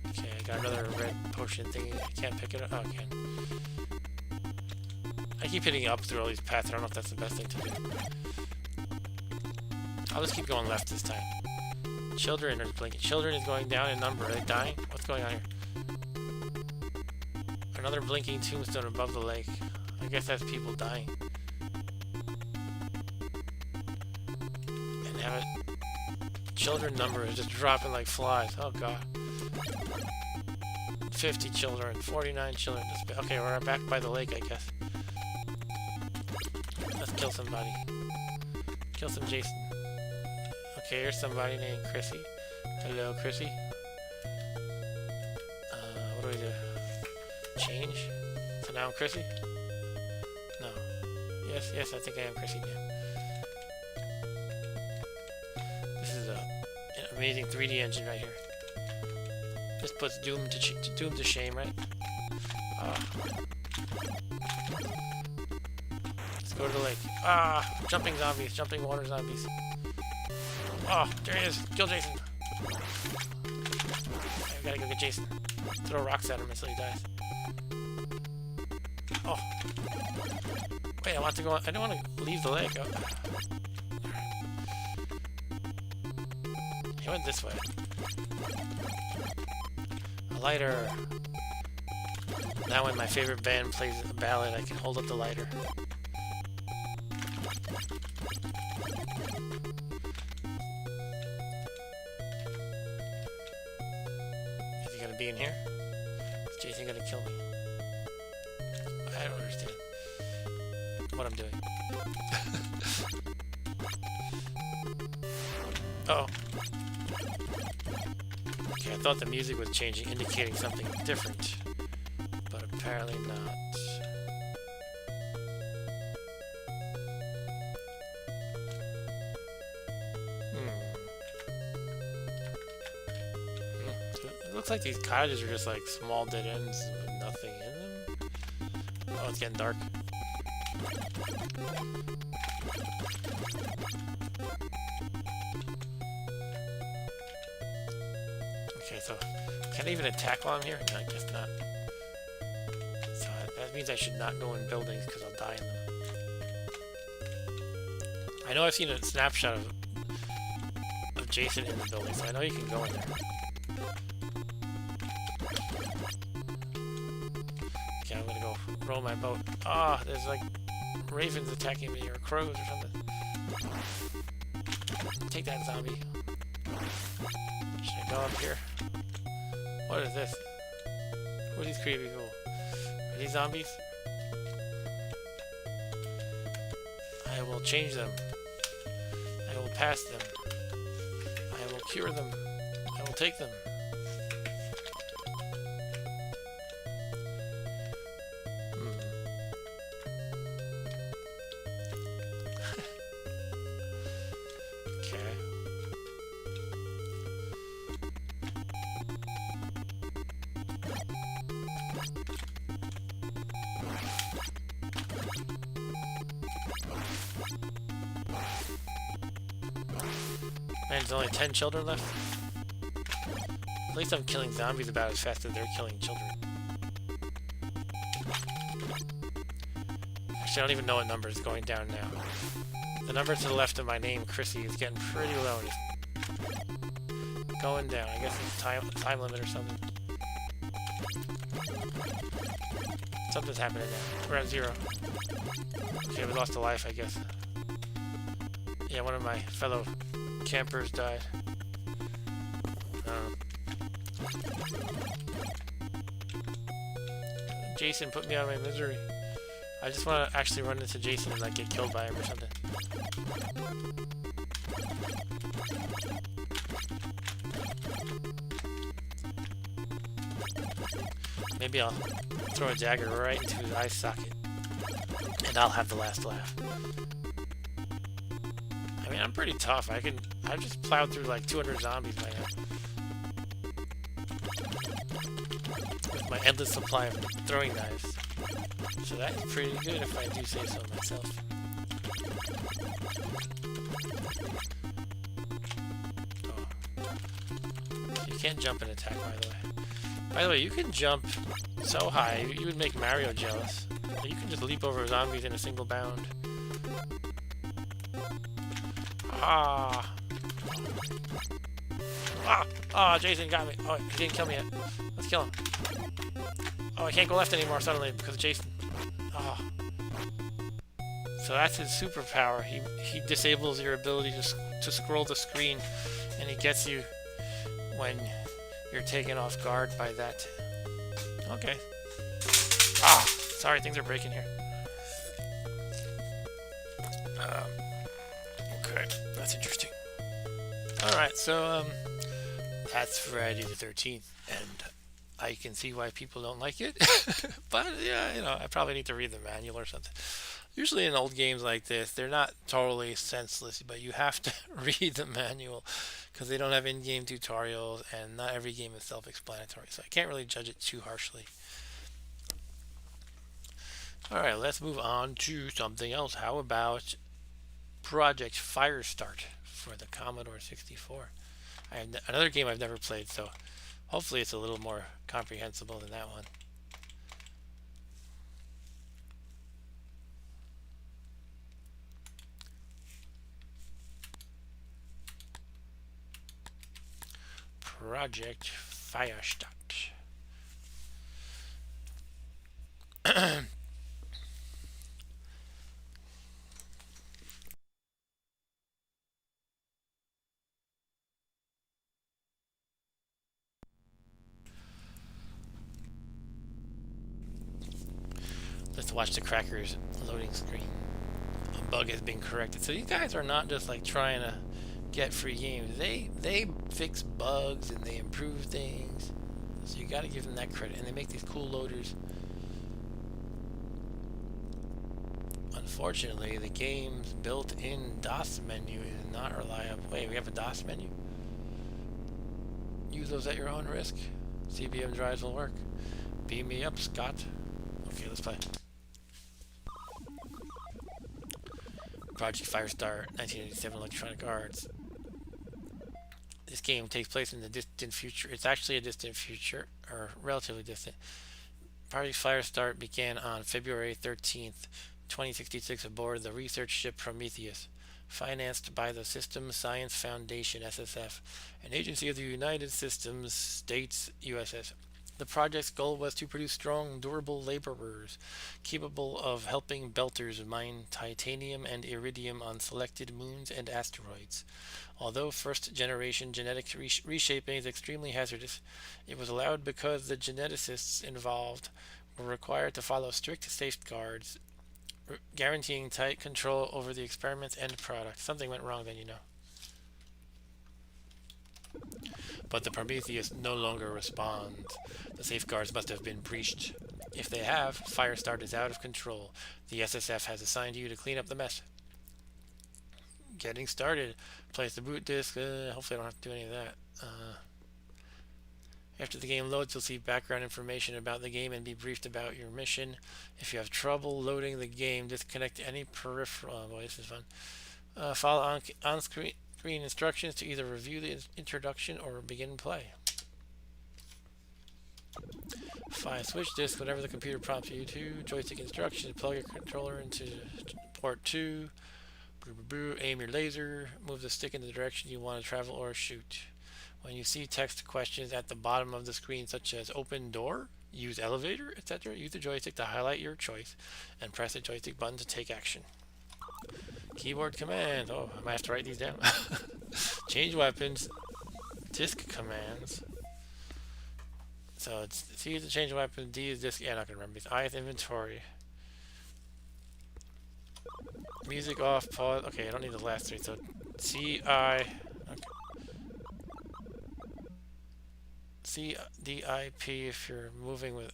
Okay, I got another red potion thingy. I can't pick it up. Oh, I can. I keep hitting up through all these paths. I don't know if that's the best thing to do. I'll just keep going left this time. Children are blinking. Children is going down in number. Are they dying? What's going on here? Another blinking tombstone above the lake. I guess that's people dying. And have it. Children number is just dropping like flies. Oh god. 50 children, 49 children. Okay, we're back by the lake, I guess. Let's kill somebody. Kill some Jason. Okay, here's somebody named Chrissy. Hello, Chrissy. What do we do? Change? So now I'm Chrissy? No. Yes, I think I am Chrissy now. This is an amazing 3D engine right here. This puts Doom to shame, right? Let's go to the lake. Jumping zombies, jumping water zombies. Oh, there he is. Kill Jason. I gotta go get Jason. Throw rocks at him until he dies. Oh. Wait, I want to go on. I don't want to leave the lake. Oh. He went this way. A lighter. Now when my favorite band plays a ballad, I can hold up the lighter. Is he gonna be in here? Is Jason gonna kill me? I don't understand what I'm doing. Uh-oh. Okay, I thought the music was changing, indicating something different. But apparently not. It looks like these cottages are just like small dead ends with nothing in them. Oh, it's getting dark. Okay, so can I even attack while I'm here? No, I guess not. So that means I should not go in buildings because I'll die in them. I know I've seen a snapshot of Jason in the building, so I know you can go in there. Okay, I'm gonna go row my boat. Ah, there's like ravens attacking me, or crows or something. Take that, zombie. Should I go up here? What is this? What are these creepy people? Are these zombies? I will change them. I will pass them. I will cure them. I will take them. Man, there's only 10 children left. At least I'm killing zombies about as fast as they're killing children. Actually, I don't even know what number is going down now. The number to the left of my name, Chrissy, is getting pretty low. It's going down. I guess it's time limit or something. Something's happening now. We're at 0. Okay, we lost a life, I guess. Yeah, one of my fellow campers died. Jason put me out of my misery. I just want to actually run into Jason and like get killed by him or something. Maybe I'll throw a dagger right into his eye socket, and I'll have the last laugh. I mean, I'm pretty tough. I've just plowed through like 200 zombies by now. With my endless supply of throwing knives. So that is pretty good if I do say so myself. Oh. You can't jump and attack, by the way. By the way, you can jump so high, you would make Mario jealous. You can just leap over zombies in a single bound. Ah! Ah! Ah! Jason got me. Oh, he didn't kill me yet. Let's kill him. Oh, I can't go left anymore suddenly because of Jason. Ah! So that's his superpower. He disables your ability to scroll the screen, and he gets you when you're taken off guard by that. Okay. Ah! Sorry, things are breaking here. Okay, that's interesting. Alright, so, that's Friday the 13th, and I can see why people don't like it. But, yeah, you know, I probably need to read the manual or something. Usually in old games like this, they're not totally senseless, but you have to read the manual because they don't have in-game tutorials, and not every game is self-explanatory, so I can't really judge it too harshly. Alright, let's move on to something else. How about Project Firestart for the Commodore 64. I have another game I've never played, so hopefully it's a little more comprehensible than that one. Project Firestart. Let's watch the crackers loading screen. A bug has been corrected. So these guys are not just like trying to get free games. They fix bugs and they improve things. So you got to give them that credit. And they make these cool loaders. Unfortunately, the game's built-in DOS menu is not reliable. Wait, we have a DOS menu? Use those at your own risk. CBM drives will work. Beam me up, Scott. Okay, let's play. Project Firestart, 1987 Electronic Arts. This game takes place in the distant future. It's actually a distant future, or relatively distant. Project Firestart began on February 13th, 2066 aboard the research ship Prometheus, financed by the Systems Science Foundation, SSF, an agency of the United Systems States, USS. The project's goal was to produce strong, durable laborers, capable of helping Belters mine titanium and iridium on selected moons and asteroids. Although first-generation genetic reshaping is extremely hazardous, it was allowed because the geneticists involved were required to follow strict safeguards, guaranteeing tight control over the experiment's end product. Something went wrong then, you know. But the Prometheus no longer responds. The safeguards must have been breached. If they have, Firestart is out of control. The SSF has assigned you to clean up the mess. Getting started. Place the boot disk. Hopefully I don't have to do any of that. After the game loads, you'll see background information about the game and be briefed about your mission. If you have trouble loading the game, disconnect any peripheral. Oh boy, this is fun. Follow on-screen instructions to either review the introduction or begin play. Find switch disk whenever the computer prompts you to. Joystick instructions. Plug your controller into port 2. Aim your laser. Move the stick in the direction you want to travel or shoot. When you see text questions at the bottom of the screen, such as open door, use elevator, etc., use the joystick to highlight your choice and press the joystick button to take action. Keyboard commands. Oh, I might have to write these down. Change weapons. Disk commands. So it's C is to change weapon, D is disk. Yeah, I'm not gonna remember these. I is inventory. Music off, pause. Okay, I don't need the last three. So C, I. Okay. C, D, I, P if you're moving with.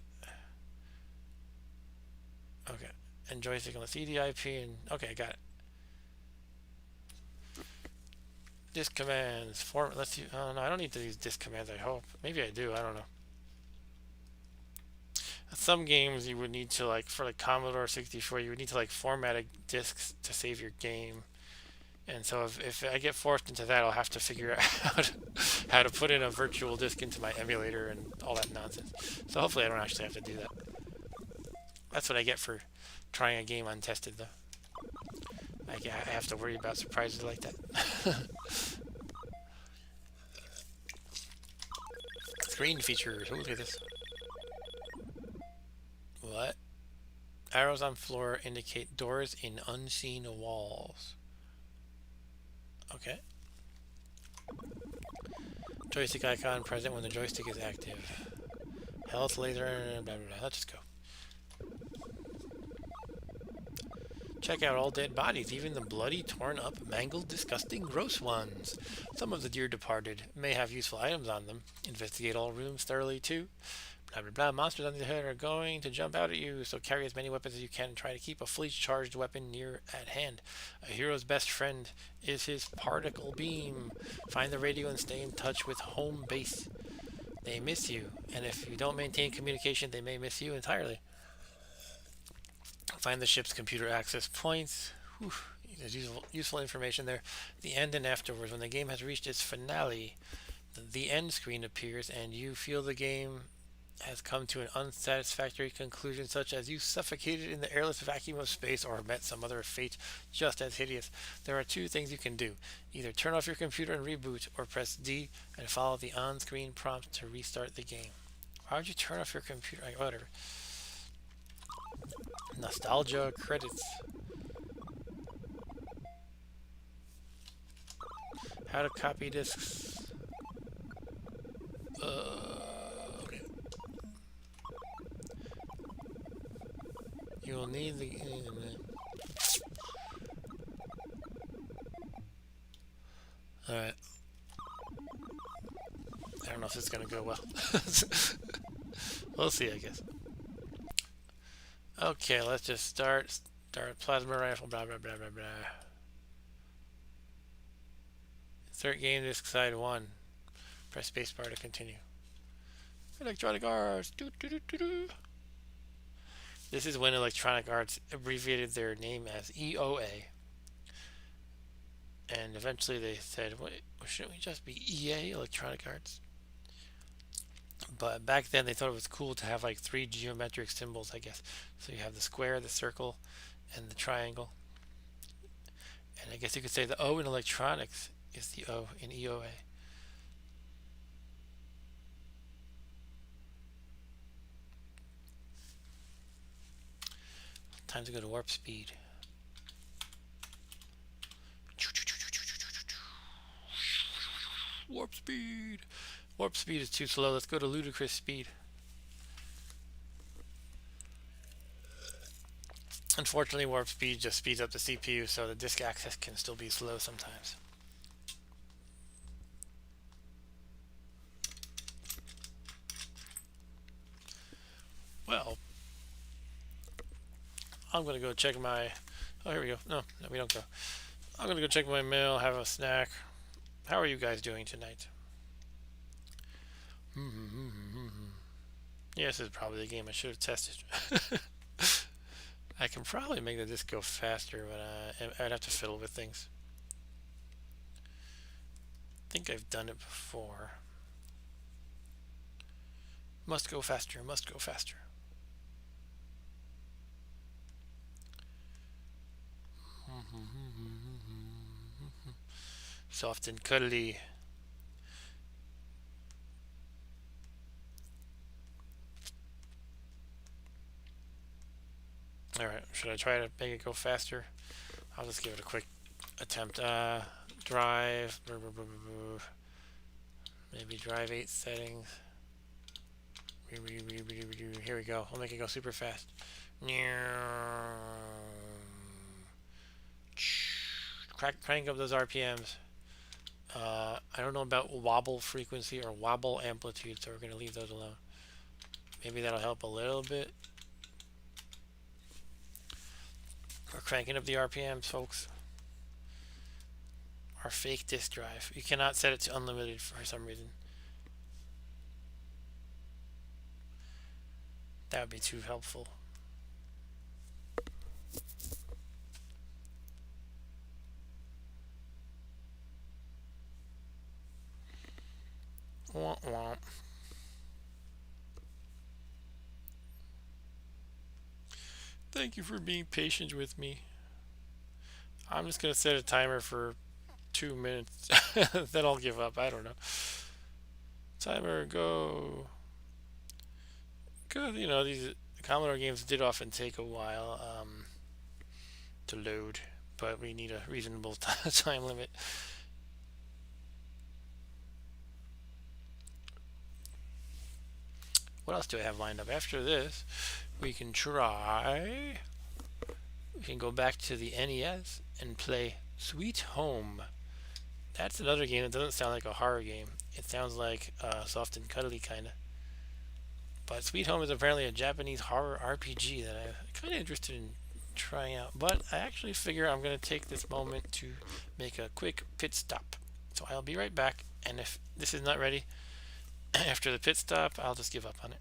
Okay. And joystick on the C, D, I, P, and. Okay, I got it. Disk commands. Let's see. Oh, no, I don't need to use disk commands, I hope. Maybe I do. I don't know. Some games you would need to, like, for like Commodore 64, you would need to like format a disks to save your game. And so if I get forced into that, I'll have to figure out how to put in a virtual disk into my emulator and all that nonsense. So hopefully I don't actually have to do that. That's what I get for trying a game untested, though. I have to worry about surprises like that. Screen features. Oh, look at this. What? Arrows on floor indicate doors in unseen walls. Okay. Joystick icon present when the joystick is active. Health, laser, blah, blah, blah. Let's just go. Check out all dead bodies, even the bloody, torn up, mangled, disgusting, gross ones. Some of the dear departed may have useful items on them. Investigate all rooms thoroughly too. Blah blah blah. Monsters on the hood are going to jump out at you, so carry as many weapons as you can and try to keep a fully charged weapon near at hand. A hero's best friend is his particle beam. Find the radio and stay in touch with home base. They miss you, and if you don't maintain communication, they may miss you entirely. Find the ship's computer access points. Whew. There's useful information there. The end and afterwards. When the game has reached its finale, the end screen appears and you feel the game has come to an unsatisfactory conclusion, such as you suffocated in the airless vacuum of space or met some other fate just as hideous. There are two things you can do. Either turn off your computer and reboot, or press D and follow the on-screen prompt to restart the game. Why would you turn off your computer? Whatever. Nostalgia credits. How to copy discs. Okay. You will need the... Alright. I don't know if it's gonna go well. We'll see, I guess. Okay, let's just start plasma rifle, blah blah blah blah blah. Insert game disc side 1. Press spacebar to continue. Electronic Arts. Doo, doo, doo, doo, doo. This is when Electronic Arts abbreviated their name as EOA. And eventually they said, wait, shouldn't we just be EA, Electronic Arts? But back then they thought it was cool to have like 3 geometric symbols, I guess. So you have the square, the circle, and the triangle. And I guess you could say the O in electronics is the O in EOA. Time to go to warp speed. Warp speed. Warp speed is too slow. Let's go to ludicrous speed. Unfortunately, warp speed just speeds up the CPU, so the disk access can still be slow sometimes. Well, I'm going to go check my... Oh, here we go. No, we don't go. I'm going to go check my mail, have a snack. How are you guys doing tonight? Yeah, this is probably the game I should have tested. I can probably make the disc go faster, but I'd have to fiddle with things. I think I've done it before. Must go faster, must go faster. Soft and cuddly. Alright, should I try to make it go faster? I'll just give it a quick attempt. Drive. Maybe drive 8 settings. Here we go. I'll make it go super fast. Crank up those RPMs. I don't know about wobble frequency or wobble amplitude, so we're going to leave those alone. Maybe that'll help a little bit. We're cranking up the RPMs, folks. Our fake disk drive. You cannot set it to unlimited for some reason. That would be too helpful. Womp womp. Thank you for being patient with me. I'm just going to set a timer for 2 minutes. Then I'll give up. I don't know. Timer, go. Because, you know, these Commodore games did often take a while to load. But we need a reasonable time limit. What else do I have lined up? After this, we can try... We can go back to the NES and play Sweet Home. That's another game that doesn't sound like a horror game. It sounds like soft and cuddly kind of. But Sweet Home is apparently a Japanese horror RPG that I'm kind of interested in trying out. But I actually figure I'm going to take this moment to make a quick pit stop. So I'll be right back. And if this is not ready after the pit stop, I'll just give up on it.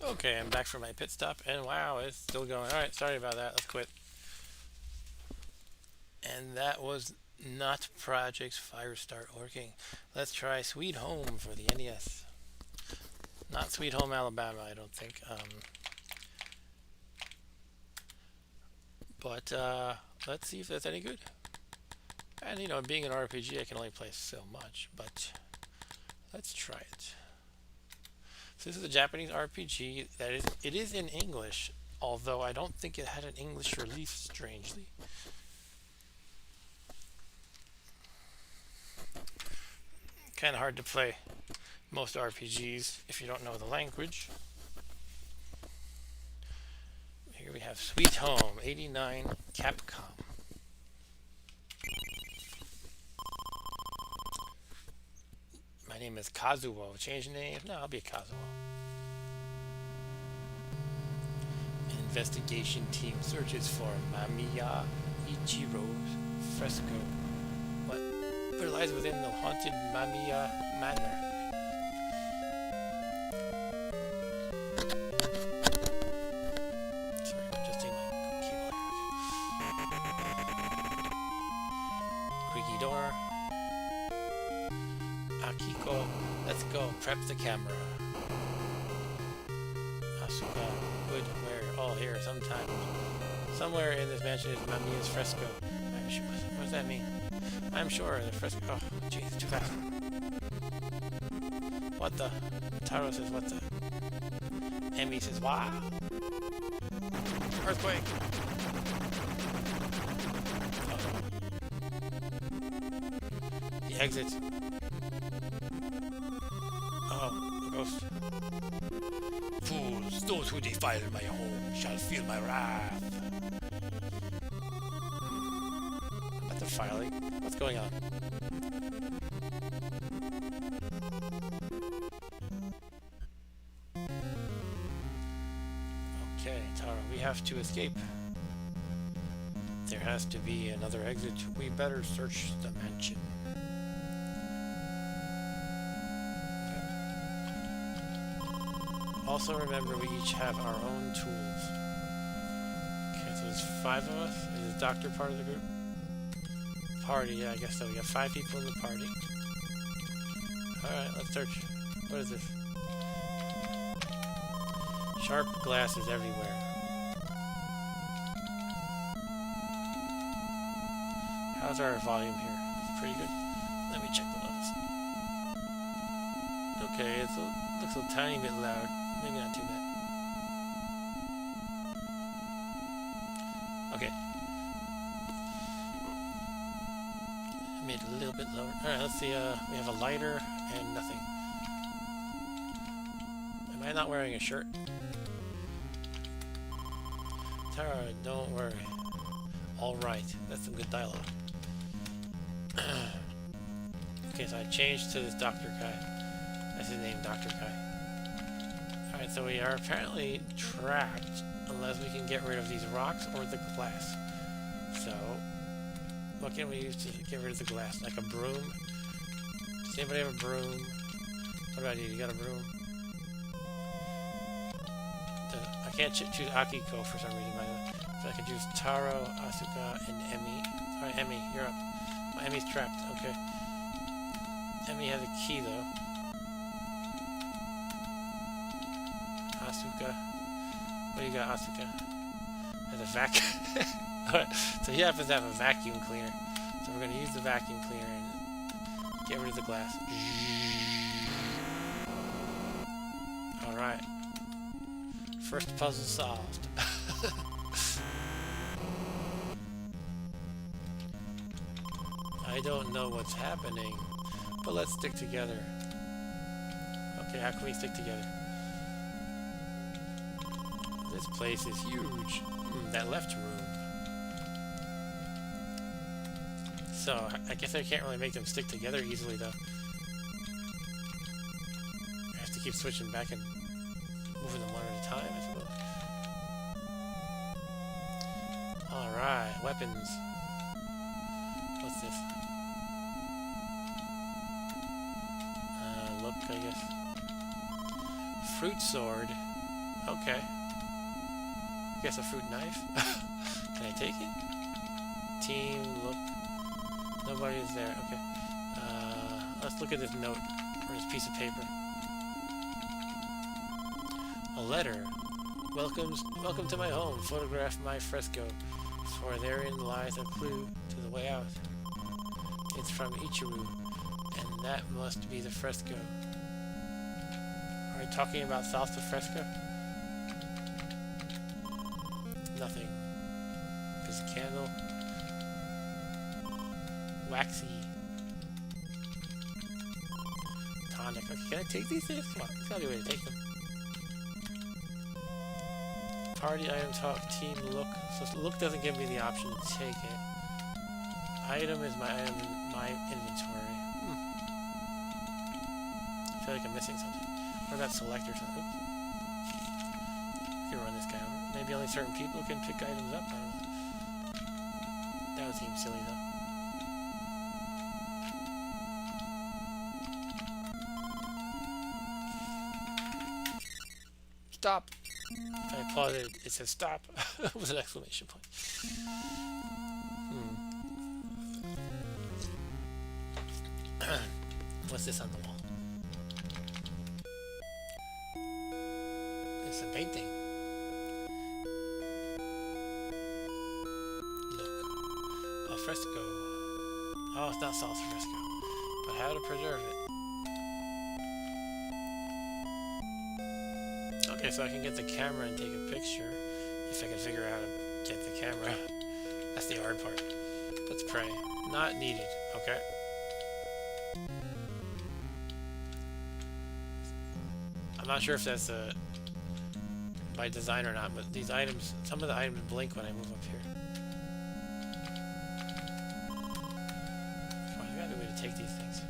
Okay, I'm back from my pit stop, and wow, it's still going. Alright, sorry about that. Let's quit. And that was not Project's Fire Start working. Let's try Sweet Home for the NES. Not Sweet Home Alabama, I don't think. But let's see if that's any good. And you know, being an RPG, I can only play so much, but let's try it. So this is a Japanese RPG that it is in English, although I don't think it had an English release, strangely. Kind of hard to play most RPGs if you don't know the language. Here we have Sweet Home, 89, Capcom. My name is Kazuo. Change name? No, I'll be Kazuo. Investigation team searches for Mamiya Ichiro's fresco. What lies within the haunted Mamiya Manor? Sorry, I'm adjusting my cable here. Creaky door. Akiko, let's go. Prep the camera. Asuka, good. Where? Oh, here. Sometime. Somewhere in this mansion is Mamiya's fresco. I'm sure. What does that mean? I'm sure the fresco. Oh, jeez, too fast. What the? Taro says, what the? Emmy says, wow. Earthquake. Uh-oh. The exit. Oh, a ghost. Fools, those who defile my home shall feel my wrath. What the filing? What's going on? Okay, Tara, we have to escape. There has to be another exit. We better search the mansion. Also remember, we each have our own tools. Okay, so there's 5 of us. Is the doctor part of the group? Party, yeah, I guess so. We got 5 people in the party. Alright, let's search. What is this? Sharp glasses everywhere. How's our volume here? It's pretty good. Let me check the levels. Okay, it looks a tiny bit loud. Maybe not too bad. Okay. I made it a little bit lower. Alright, let's see. We have a lighter and nothing. Am I not wearing a shirt? Tara, don't worry. Alright, that's some good dialogue. Okay, so I changed to this doctor guy. That's his name, Dr. Guy. Alright, so we are apparently trapped unless we can get rid of these rocks or the glass. So, what can we use to get rid of the glass? Like a broom? Does anybody have a broom? What about you? You got a broom? I can't choose Akiko for some reason, by the way. So I can choose Taro, Asuka, and Emmy. Alright, Emmy, you're up. Oh, Emmy's trapped. Okay. Emmy has a key, though. Asuka. What do you got, Asuka? Has a vacuum. Alright, so he happens to have a vacuum cleaner. So we're going to use the vacuum cleaner and get rid of the glass. Alright. First puzzle solved. I don't know what's happening, but let's stick together. Okay, how can we stick together? This place is huge. That left room. So, I guess I can't really make them stick together easily, though. I have to keep switching back and moving them one at a time, I suppose. Alright, weapons. What's this? Look, I guess. Fruit sword. Okay. I guess a fruit knife. Can I take it? Team, look. Nobody is there. Okay. Let's look at this note, or this piece of paper. A letter. Welcome to my home. Photograph my fresco, for therein lies a clue to the way out. It's from Ichiru, and that must be the fresco. Are we talking about salsa fresco? Nothing. There's a candle. Waxy. Tonic. Okay, can I take these things? Come on, there's gotta be a way to take them. Party item talk, team look. So look doesn't give me the option to take it. Item is my item in my inventory. I feel like I'm missing something. What about select or something? Oops. I can run this guy over. Maybe only certain people can pick items up. I don't know. That would seem silly though. Stop! I applaud it. It says stop with an exclamation point. What's this on the wall? It's a painting. Look. Al fresco. Oh, it's not salsa fresco. But how to preserve it. Okay, so I can get the camera and take a picture. If I can figure out how to get the camera. That's the hard part. Let's pray. Not needed. Okay. I'm not sure if that's by design or not, but these items, some of the items blink when I move up here. Come on, I gotta do a way to take these things.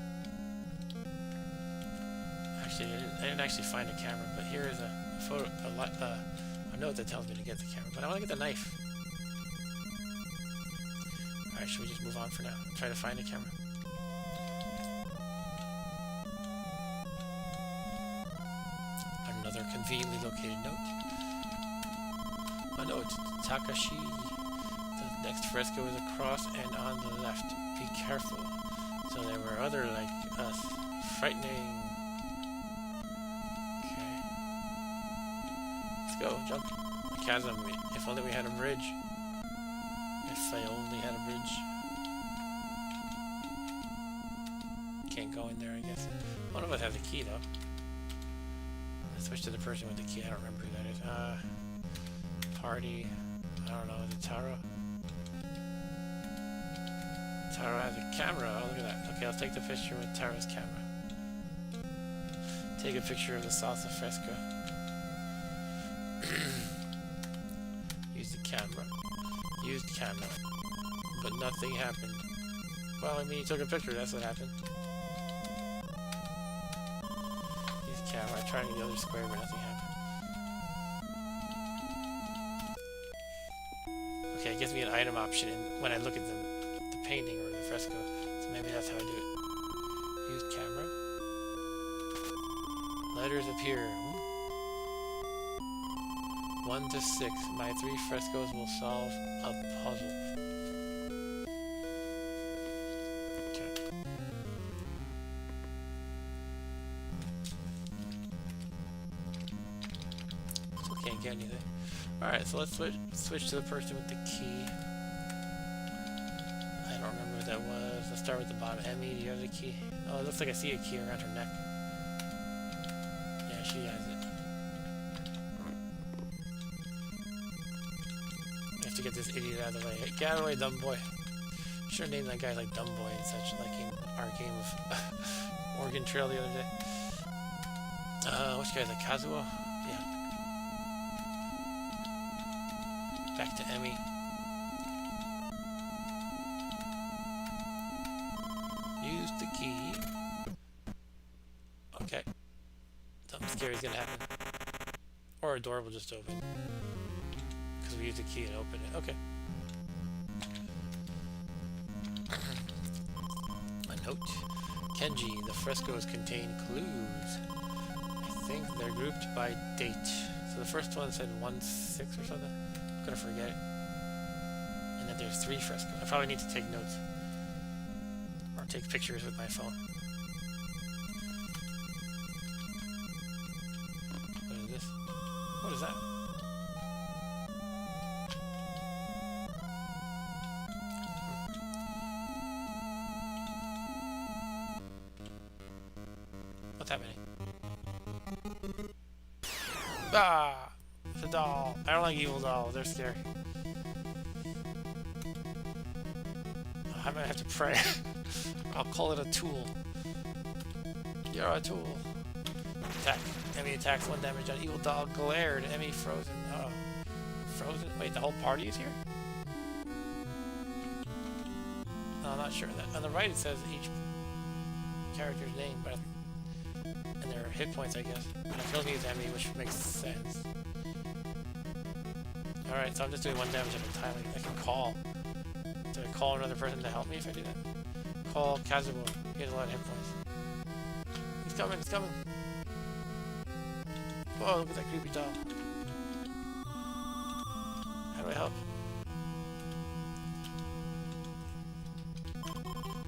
Actually, I didn't actually find a camera, but here is a photo, a note that tells me to get the camera. But I want to get the knife. All right, should we just move on for now? Try to find a camera. Another conveniently located note. A note. Takashi. The next fresco is across and on the left. Be careful. So there were other like us. Frightening. Go, jump. The chasm. If only we had a bridge. If I only had a bridge. Can't go in there, I guess. One of us has a key, though. Let's switch to the person with the key. I don't remember who that is. Party. I don't know. Is it Taro? Taro has a camera. Oh, look at that. Okay, I'll take the picture with Taro's camera. Take a picture of the salsa fresco. Use the camera. Used camera. But nothing happened. Well, I mean, you took a picture, that's what happened. Use camera. I tried the other square, but nothing happened. Okay, it gives me an item option when I look at the painting or the fresco. So maybe that's how I do it. Use camera. Letters appear. 1 to 6. My 3 frescoes will solve a puzzle. Okay. Still can't get anything. Alright, so let's switch to the person with the key. I don't remember what that was. Let's start with the bottom. Emmy, do you have the key? Oh, it looks like I see a key around her neck. Yeah, she has it. To get this idiot out of the way. Hey, get out of the way, dumb boy. Should have named that guy like Dumb Boy and such, like in our game of Oregon Trail the other day. Which guy's like Kazuo? Yeah. Back to Emmy. Use the key. Okay. Something scary's gonna happen. Or a door will just open. We use the key and open it. Okay. A note. Kenji, the frescoes contain clues. I think they're grouped by date. So So the first one said 1-6 or something. I'm gonna forget it. And then there's 3 frescoes. I probably need to take notes. Or take pictures with my phone. What is this? What is that? What's happening? Ah! It's a doll. I don't like evil dolls. They're scary. I might have to pray. I'll call it a tool. You're a tool. Attack. Enemy attacks 1 damage on evil doll. Glared. Enemy frozen. Oh. Frozen? Wait, the whole party is here? No, I'm not sure. On the right it says each character's name, but and their hit points, I guess. And it tells me it's enemy, which makes sense. Alright, so I'm just doing 1 damage at a time. I can call. Do I call another person to help me if I do that? Call Kazuo. He has a lot of hit points. He's coming, he's coming. Whoa, look at that creepy doll. How do I help?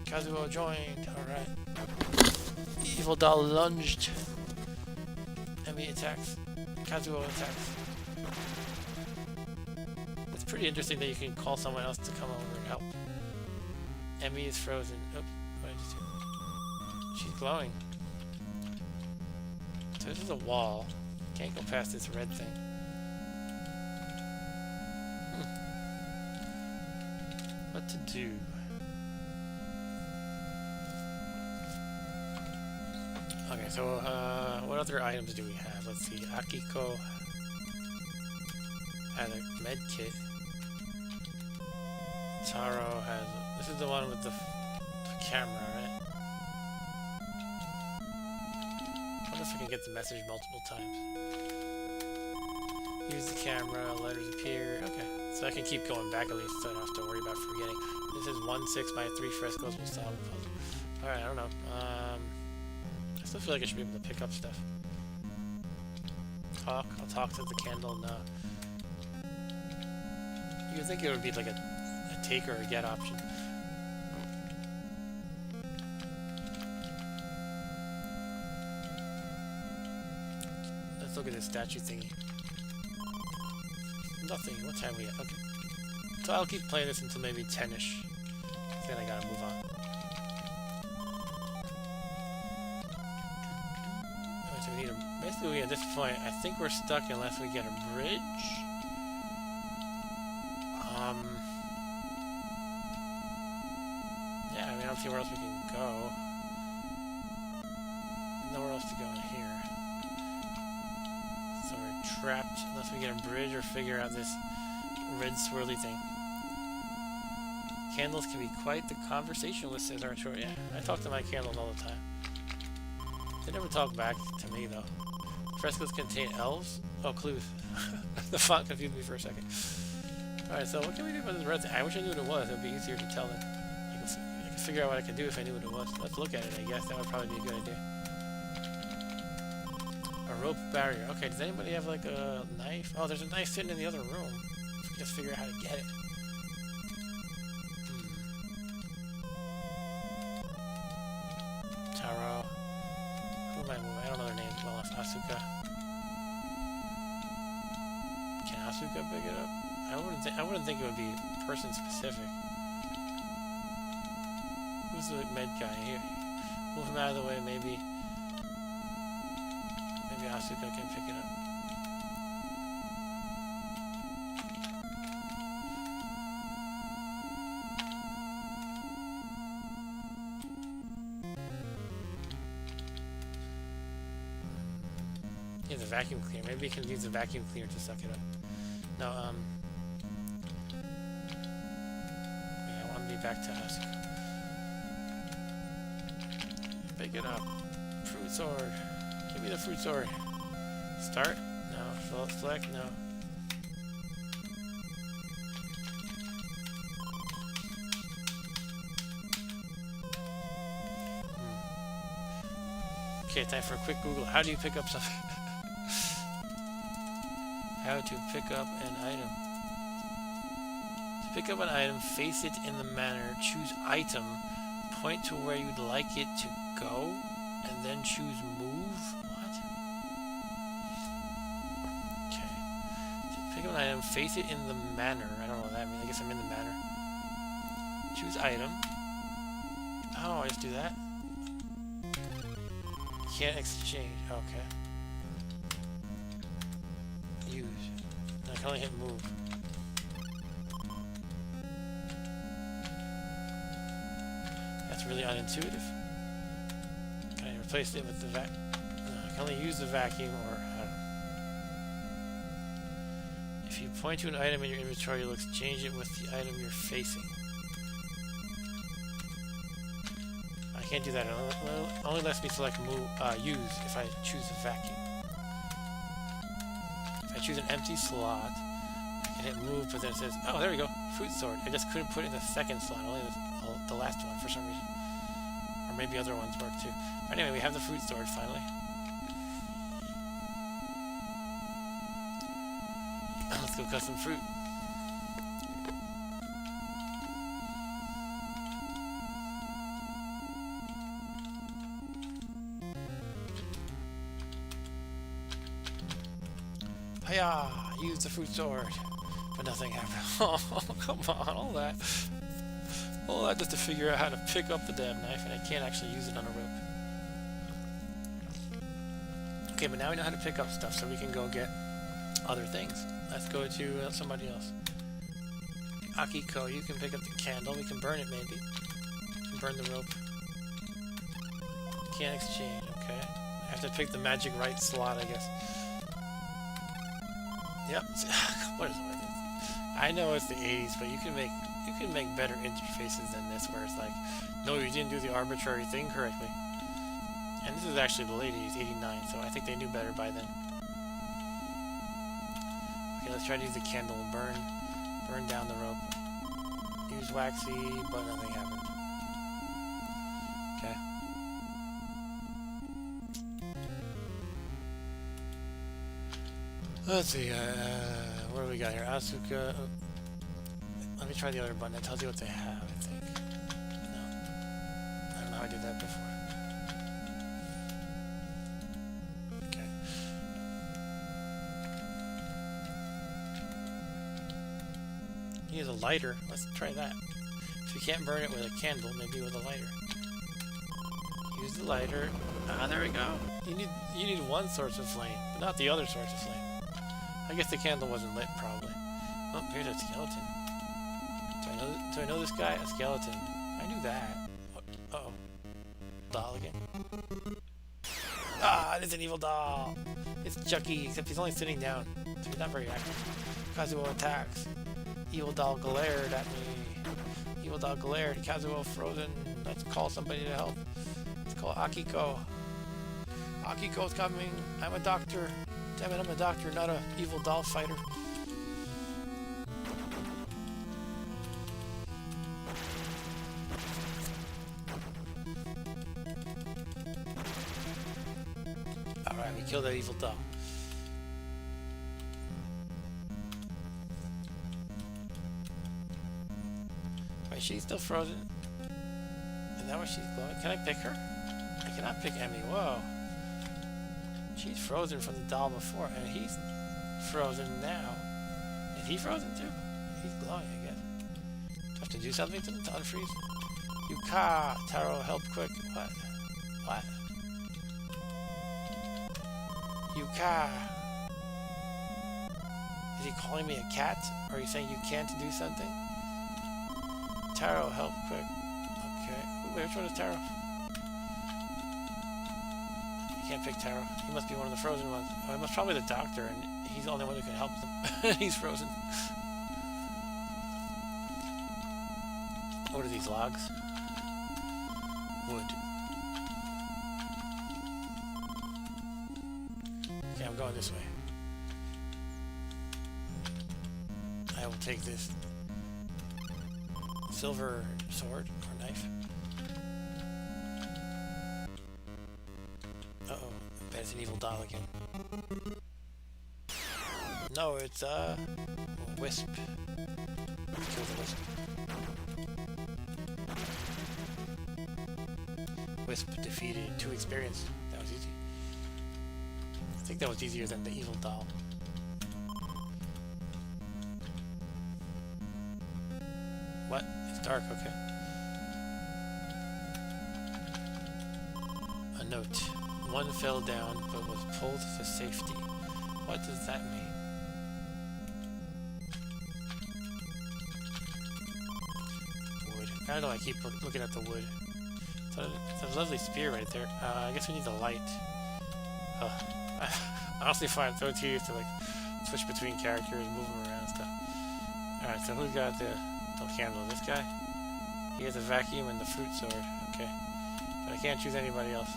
Kazuo joined. Alright. Evil doll lunged. Enemy attacks. Kazuo attacks. It's pretty interesting that you can call someone else to come over and help. Emmy is frozen. Oh, what did I just do? She's glowing. So this is a wall. Can't go past this red thing. What to do? Okay, so what other items do we have? Let's see. Akiko has a med kit. Taro has. This is the one with the camera, right? I wonder if I can get the message multiple times. Use the camera, letters appear. Okay, so I can keep going back at least, so I don't have to worry about forgetting. This is 1-6 by 3 frescoes will solve the puzzle. Alright, I don't know. I still feel like I should be able to pick up stuff. Talk. I'll talk to the candle. No. You would think it would be like a take or a get option. Let's look at this statue thingy. Nothing. What time are we at? Okay. So I'll keep playing this until maybe 10-ish. Then I gotta move on. Alright, so we need a... Basically, at this point, I think we're stuck unless we get a bridge. Yeah, I mean, I don't see where else we can go. Nowhere else to go in here. So we're trapped unless we get a bridge or figure out this red swirly thing. Candles can be quite the conversationalist, says Archer. Yeah, I talk to my candles all the time. They never talk back to me, though. Frescoes contain elves? Oh, clues. The font confused me for a second. Alright, so what can we do about this red thing? I wish I knew what it was. It would be easier to tell then. I could figure out what I could do if I knew what it was. Let's look at it, I guess. That would probably be a good idea. A rope barrier. Okay, does anybody have like a knife? Oh, there's a knife sitting in the other room. Just figure out how to get it. Taro. Who am I moving? I don't know their names well enough. Asuka. Can Asuka pick it up? I wouldn't think it would be person specific. Who's the med guy here? Move him out of the way, maybe. Maybe Asuka can pick it up. Yeah, the vacuum cleaner. Maybe he can use the vacuum cleaner to suck it up. No, yeah, I want to be back to Asuka. Pick it up. Fruit sword. Give me the fruit sword. Start? No. Select? No. Okay, time for a quick Google. How do you pick up something? how to pick up an item. To pick up an item, face it in the manner, choose item, point to where you'd like it to go, and then choose move. What? Okay. To pick up an item, face it in the manner. I don't know what that means. I guess I'm in the manner. Choose item. Oh, I just do that? Can't exchange. Okay. Use. I can only hit move. That's really unintuitive. Can I replace it with the vac? No, I can only use the vacuum or I don't know. If you point to an item in your inventory, you'll exchange it with the item you're facing. I can't do that. It only lets me select move, use if I choose a vacuum. If I choose an empty slot, I can hit move, but then it says, oh, there we go, fruit sword. I just couldn't put it in the second slot, only the last one for some reason. Or maybe other ones work too. But anyway, we have the fruit sword finally. Let's go cut some fruit. Hiya! Use the fruit sword. But nothing happened. Oh, come on, all that just to figure out how to pick up the damn knife, and I can't actually use it on a rope. Okay, but now we know how to pick up stuff, so we can go get other things. Let's go to somebody else. Akiko, you can pick up the candle. We can burn it, maybe. We can burn the rope. Can't exchange, okay. I have to pick the magic right slot, I guess. Yep. What is it? I know it's the 80s, but you can make better interfaces than this, where it's like, no, you didn't do the arbitrary thing correctly. And this is actually the late 80s, 89, so I think they knew better by then. Okay, let's try to use the candle. Burn down the rope. Use waxy, but nothing happened. Okay. Let's see, what do we got here? Asuka. Let me try the other button. That tells you what they have, I think. No. I don't know how I did that before. Okay. Use a lighter. Let's try that. If you can't burn it with a candle, maybe with a lighter. Use the lighter. Ah, there we go. You need one source of flame, but not the other source of flame. I guess the candle wasn't lit, probably. Oh, here's a skeleton. Do I know this guy? A skeleton. I knew that. Uh-oh. Doll again. Ah, it is an evil doll. It's Chucky, except he's only sitting down, so he's not very active. Kazuo attacks. Evil doll glared at me. Evil doll glared. Kazuo frozen. Let's call somebody to help. Let's call Akiko. Akiko's coming. I'm a doctor. Damn it, I'm a doctor, not a evil doll fighter. Alright, we killed that evil doll. Wait, she's still frozen? Is that why she's glowing? Can I pick her? I cannot pick Emmy. Whoa. She's frozen from the doll before, and he's frozen now. Is he frozen too? He's glowing, I guess. Do I have to do something to unfreeze? Yuka! Taro, help quick. What? What? Yuka! Is he calling me a cat? Or are you saying you can't do something? Taro, help quick. Okay. Wait, which one is Taro? Can't pick Taro. He must be one of the frozen ones. Oh, he must probably the doctor, and he's the only one who can help them. He's frozen. What are these logs? Wood. Okay, I'm going this way. I will take this silver sword or knife. Uh-oh, I bet it's an evil doll again. No, it's Wisp. Let's kill the Wisp. Wisp defeated 2 experience. That was easy. I think that was easier than the evil doll. What? It's dark, okay. A note. One fell down but was pulled to safety. What does that mean? Wood. I don't know, I keep looking at the wood. It's a lovely spear right there. I guess we need the light. Oh, I honestly find it so tedious to like switch between characters, move them around and stuff. Alright, so who's got the candle? This guy? He has a vacuum and the fruit sword. Okay. But I can't choose anybody else.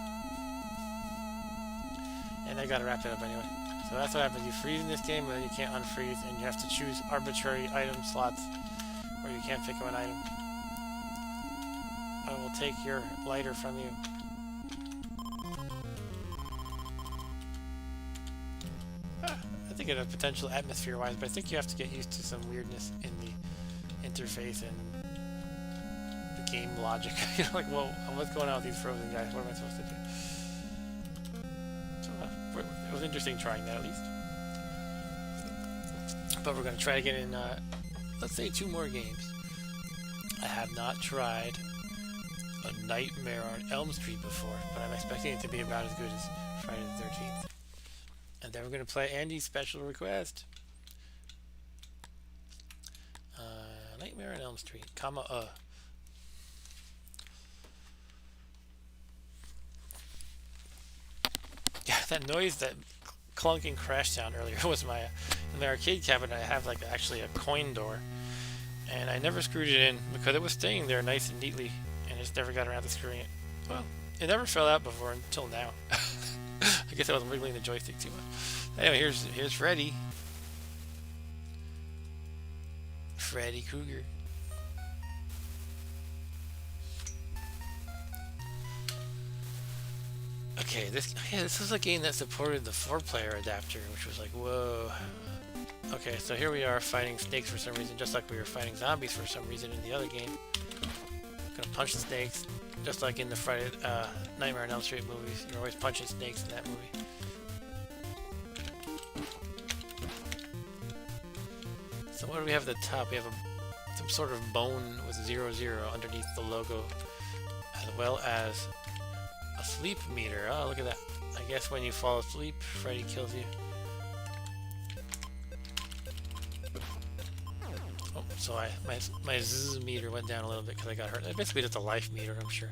And I gotta wrap it up anyway. So that's what happens. You freeze in this game, but then you can't unfreeze, and you have to choose arbitrary item slots where you can't pick up an item. I will take your lighter from you. I think it has potential atmosphere-wise, but I think you have to get used to some weirdness in the interface and the game logic. You know, like, whoa, what's going on with these frozen guys? What am I supposed to do? So, it was interesting trying that at least. But we're going to try to get in, let's say 2 more games. I have not tried A Nightmare on Elm Street before, but I'm expecting it to be about as good as Friday the 13th. And then we're going to play Andy's Special Request. Nightmare on Elm Street, comma, Yeah, that noise, that clunking crash sound earlier was my, in the arcade cabinet I have like actually a coin door. And I never screwed it in because it was staying there nice and neatly, and I just never got around to screwing it. Well, it never fell out before until now. I guess I was wiggling the joystick too much. Anyway, here's Freddy. Freddy Krueger. Okay, this is a game that supported the 4-player adapter, which was like, whoa. Okay, so here we are fighting snakes for some reason, just like we were fighting zombies for some reason in the other game. Gonna punch the snakes, just like in the Friday Nightmare on Elm Street movies. You're always punching snakes in that movie. So what do we have at the top? We have some sort of bone with 00 underneath the logo, as well as a sleep meter. Oh, look at that. I guess when you fall asleep, Freddy kills you. Oh, so my zzz meter went down a little bit because I got hurt. It's basically just a life meter, I'm sure.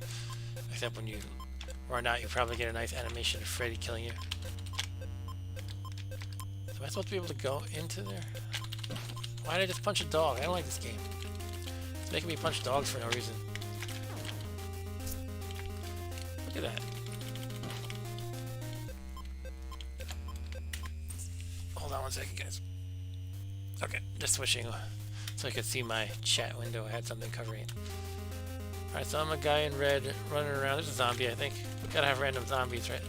Except when you run out, you probably get a nice animation of Freddy killing you. Am I supposed to be able to go into there? Why did I just punch a dog? I don't like this game. It's making me punch dogs for no reason. Look at that. Hold on one second, guys. Okay, just switching so I could see my chat window. I had something covering it. Alright, so I'm a guy in red running around. There's a zombie, I think. Gotta have random zombies, right?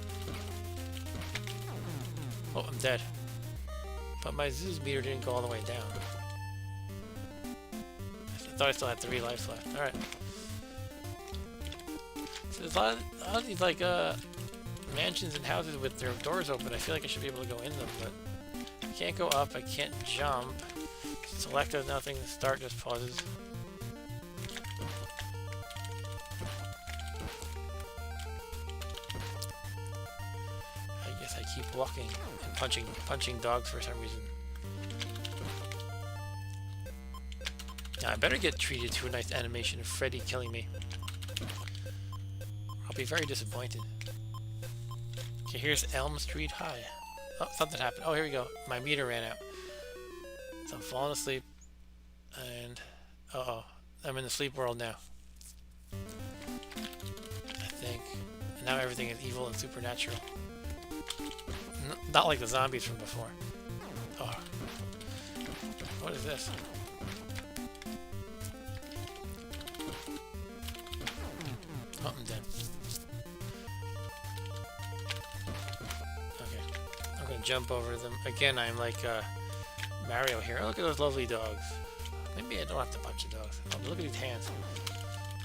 Oh, I'm dead. But my Zeus meter didn't go all the way down. I thought I still had 3 lives left. Alright. So there's a lot of these, like, mansions and houses with their doors open. I feel like I should be able to go in them, but I can't go up. I can't jump. Select does nothing. Start just pauses. I guess I keep walking and punching dogs for some reason. Now I better get treated to a nice animation of Freddy killing me. I'll be very disappointed. Okay, here's Elm Street High. Oh, something happened. Oh, here we go. My meter ran out. So I'm falling asleep. And... uh-oh. I'm in the sleep world now. I think. And now everything is evil and supernatural. Not like the zombies from before. Oh. What is this? Oh, I'm dead. Okay. I'm gonna jump over them. Again, I'm like, Mario here. Oh, look at those lovely dogs. Maybe I don't have to punch the dogs. Oh, look at these hands.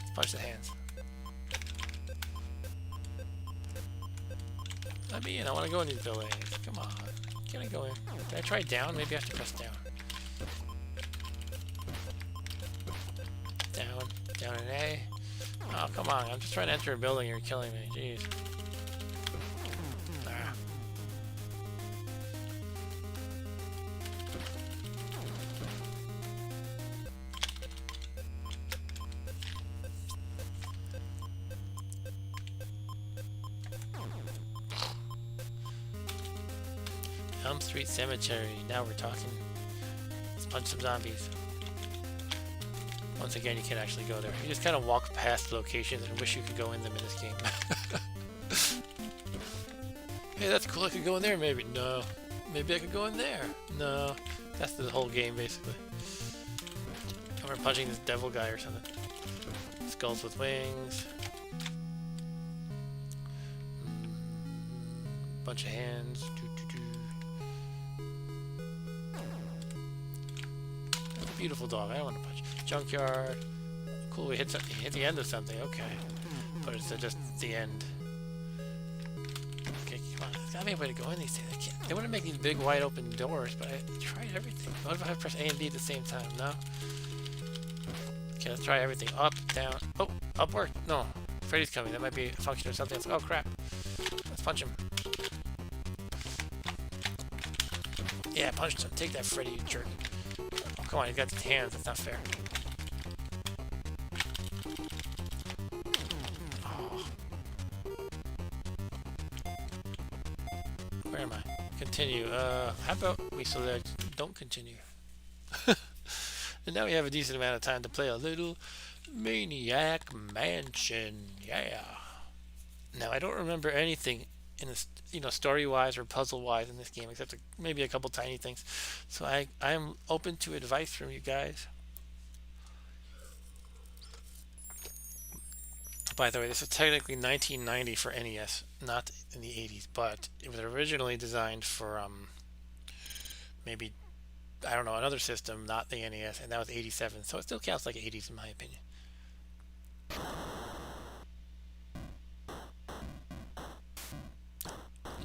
Let's punch the hands. Let me in. I want to go in these buildings. Come on. Can I go in? Did I try down? Maybe I have to press down. Down. Down an A. Oh, come on. I'm just trying to enter a building. You're killing me. Jeez. Ah. Elm Street Cemetery. Now we're talking. Let's punch some zombies. Once again, you can't actually go there. You just kind of walk past locations and wish you could go in them in this game. Hey, that's cool. I could go in there, maybe. No. Maybe I could go in there. No. That's the whole game, basically. And we're punching this devil guy or something. Skulls with wings. Bunch of hands. Beautiful dog. I don't want to punch. Junkyard. Cool. We hit the end of something. Okay. But it's just the end. Okay, come on. There's gotta be a way to go in these things. They wouldn't make these big, wide open doors, but I tried everything. What if I press A and B at the same time? No? Okay, let's try everything. Up, down. Oh, upward. No. Freddy's coming. That might be a function or something. Oh, crap. Let's punch him. Yeah, punched him. Take that, Freddy, you jerk. Come on, he's got his hands. That's not fair. Oh. Where am I? Continue. How about we select don't continue? And now we have a decent amount of time to play a little Maniac Mansion. Yeah. Now, I don't remember anything in this, story-wise or puzzle-wise in this game, except maybe a couple tiny things. So I'm open to advice from you guys. By the way, this is technically 1990 for NES, not in the 80s, but it was originally designed for maybe, I don't know, another system, not the NES, and that was 87. So it still counts like 80s in my opinion.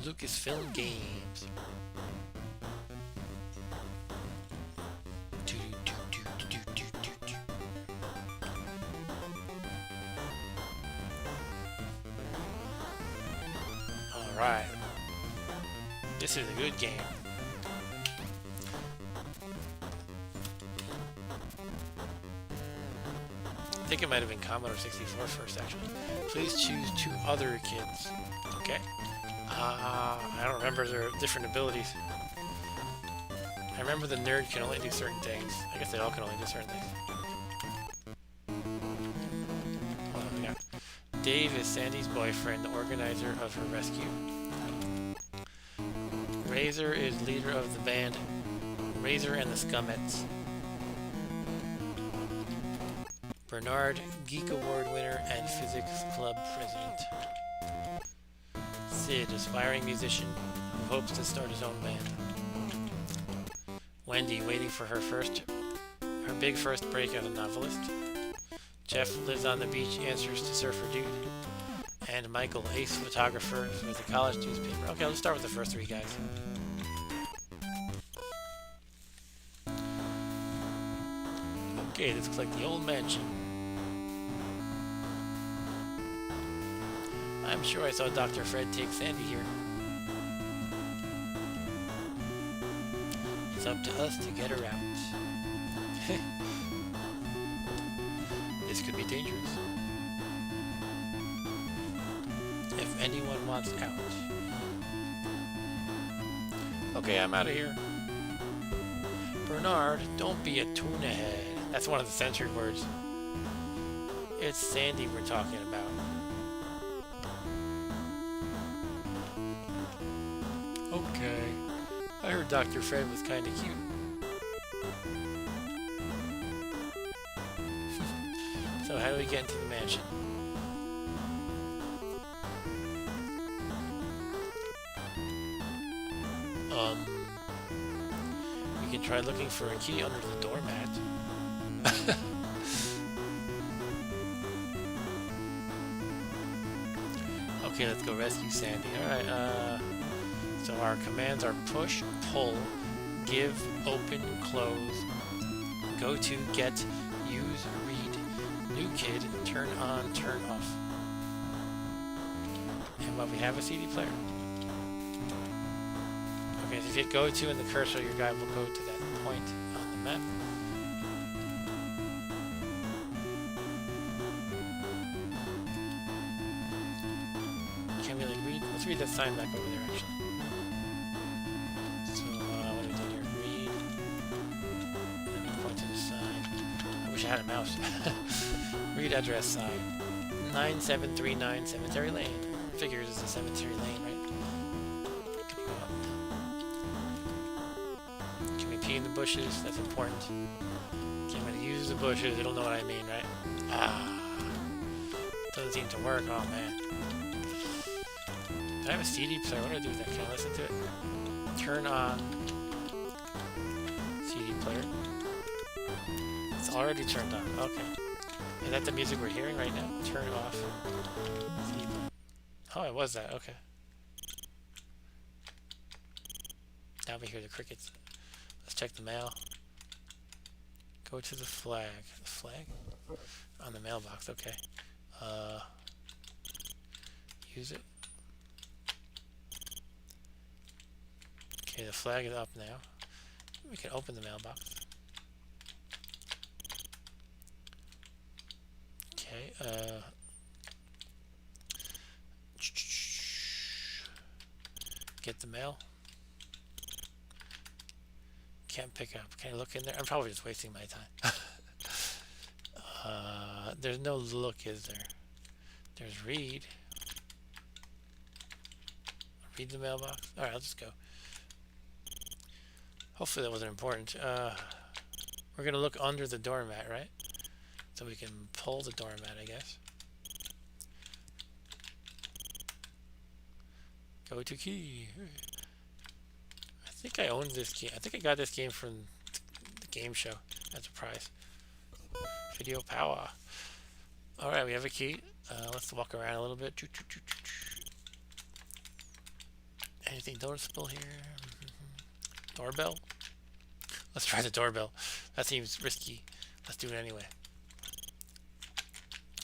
Lucasfilm Games. Alright. This is a good game. I think it might have been Commodore 64 first, actually. Please choose 2 other kids. Okay. I don't remember their different abilities. I remember the nerd can only do certain things. I guess they all can only do certain things. Hold on, we got Dave is Sandy's boyfriend, the organizer of her rescue. Razor is leader of the band Razor and the Scumettes. Bernard, Geek Award winner and Physics Club president. Sid, aspiring musician who hopes to start his own band. Wendy, waiting for her big first break as a novelist. Jeff lives on the beach, answers to Surfer Dude. And Michael, ace photographer with a college newspaper. Okay, let's start with the first 3 guys. Okay, this looks like the old mansion. I'm sure I saw Dr. Fred take Sandy here. It's up to us to get her out. This could be dangerous. If anyone wants out. Okay, I'm out of here. Bernard, don't be a tuna head. That's one of the censored words. It's Sandy we're talking about. Okay. I heard Dr. Fred was kind of cute. So how do we get into the mansion? We can try looking for a key under the doormat. Okay, let's go rescue Sandy. Alright, so our commands are push, pull, give, open, close, go to, get, use, read, new kid, turn on, turn off. And well, we have a CD player. Okay, so if you hit go to and the cursor, your guy will go to that point on the map. Can we like read? Let's read that sign back over there actually. So what do we do here? Read. Let me point to the sign. I wish I had a mouse. Read address sign. 9739 Cemetery Lane. Figures it's a cemetery lane, right? Can we pee in the bushes? That's important. Okay, I'm gonna use the bushes. It'll know what I mean, right? Ah. Doesn't seem to work. Oh man. Do I have a CD player? What do I do with that? Can I listen to it? Turn on CD player. It's already turned on. Okay. Is that the music we're hearing right now? Turn it off. CD player. Oh, it was that. Okay. Now we hear the crickets. Let's check the mail. Go to the flag. The flag? On the mailbox. Okay. Use it. Okay, the flag is up now. We can open the mailbox. Okay, get the mail. Can't pick up. Can I look in there? I'm probably just wasting my time. There's no look, is there? There's read. Read the mailbox. Alright, I'll just go. Hopefully that wasn't important. We're going to look under the doormat, right? So we can pull the doormat, I guess. Go to key. I think I owned this game. I think I got this game from the game show as a prize. Video power. Alright, we have a key. Let's walk around a little bit. Anything noticeable here? Doorbell? Let's try the doorbell. That seems risky. Let's do it anyway.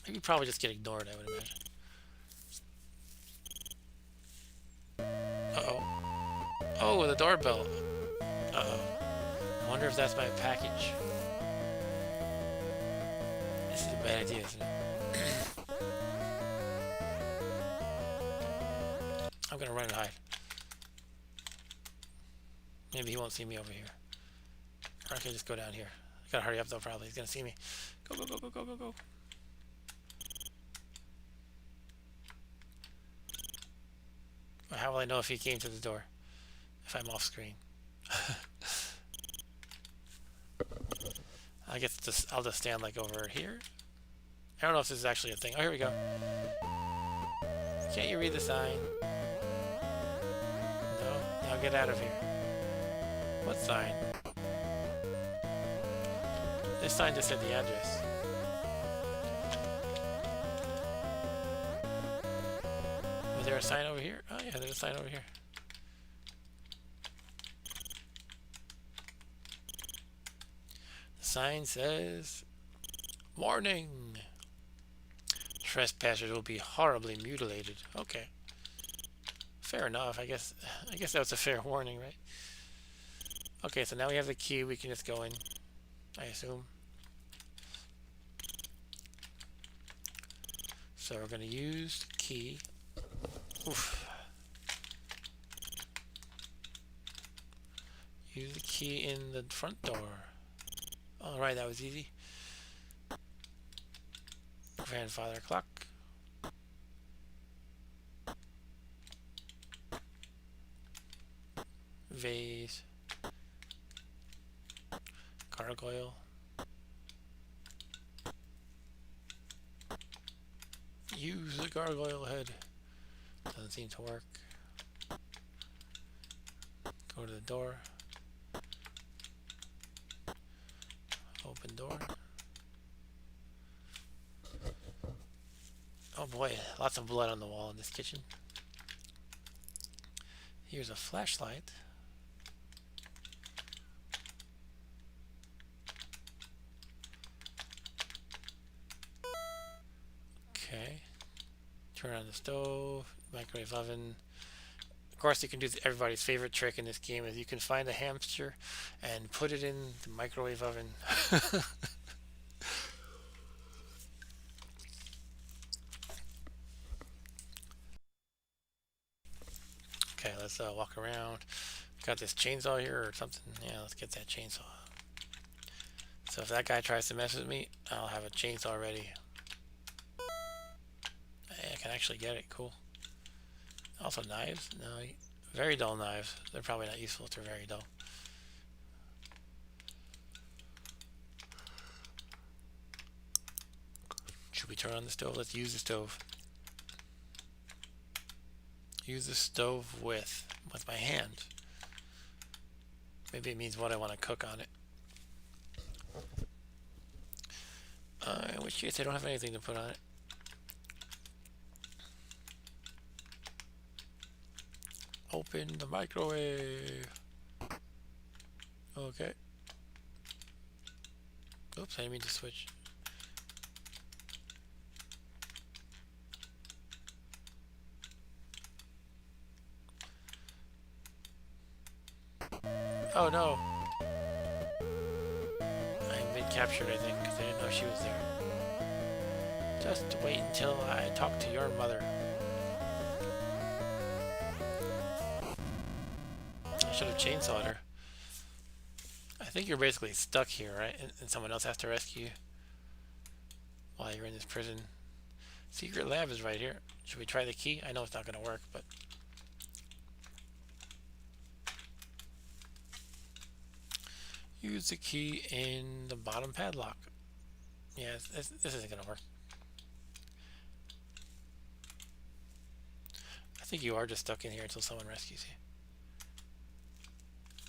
Maybe probably just get ignored, I would imagine. Uh-oh. Oh, the doorbell. Uh-oh. I wonder if that's my package. This is a bad idea, isn't it? I'm gonna run and hide. Maybe he won't see me over here. Or I can just go down here. I gotta hurry up though, probably. He's gonna see me. Go, go, go, go, go, go, go. Or how will I know if he came to the door? If I'm off screen. I guess I'll just stand like over here. I don't know if this is actually a thing. Oh, here we go. Can't you read the sign? No? Now get out of here. What sign? This sign just said the address. Was there a sign over here? Oh yeah, there's a sign over here. The sign says, "Warning! Trespassers will be horribly mutilated." Okay. Fair enough. I guess that was a fair warning, right? Okay, so now we have the key. We can just go in, I assume. So we're going to use key. Oof. Use the key in the front door. Alright, that was easy. Grandfather clock. Vase. Gargoyle. Use the gargoyle head. Doesn't seem to work. Go to the door. door. Oh boy, lots of blood on the wall in this kitchen. Here's a flashlight. Okay. Turn on the stove, microwave oven. Of course, you can do everybody's favorite trick in this game is you can find a hamster and put it in the microwave oven. Okay, let's walk around. Got this chainsaw here or something? Yeah, let's get that chainsaw. So if that guy tries to mess with me, I'll have a chainsaw ready. I can actually get it. Cool. Also knives. No, very dull knives. They're probably not useful if they're very dull. Should we turn on the stove? Let's use the stove. Use the stove with my hand. Maybe it means what I want to cook on it. In which case I don't have anything to put on it. Open the microwave. Okay. Oops, I didn't mean to switch. Oh no. I've been captured, I think, because I didn't know she was there. Just wait until I talk to your mother. I should have chainsawed her. I think you're basically stuck here, right? And someone else has to rescue you while you're in this prison. Secret lab is right here. Should we try the key? I know it's not going to work, but... Use the key in the bottom padlock. Yeah, this isn't going to work. I think you are just stuck in here until someone rescues you.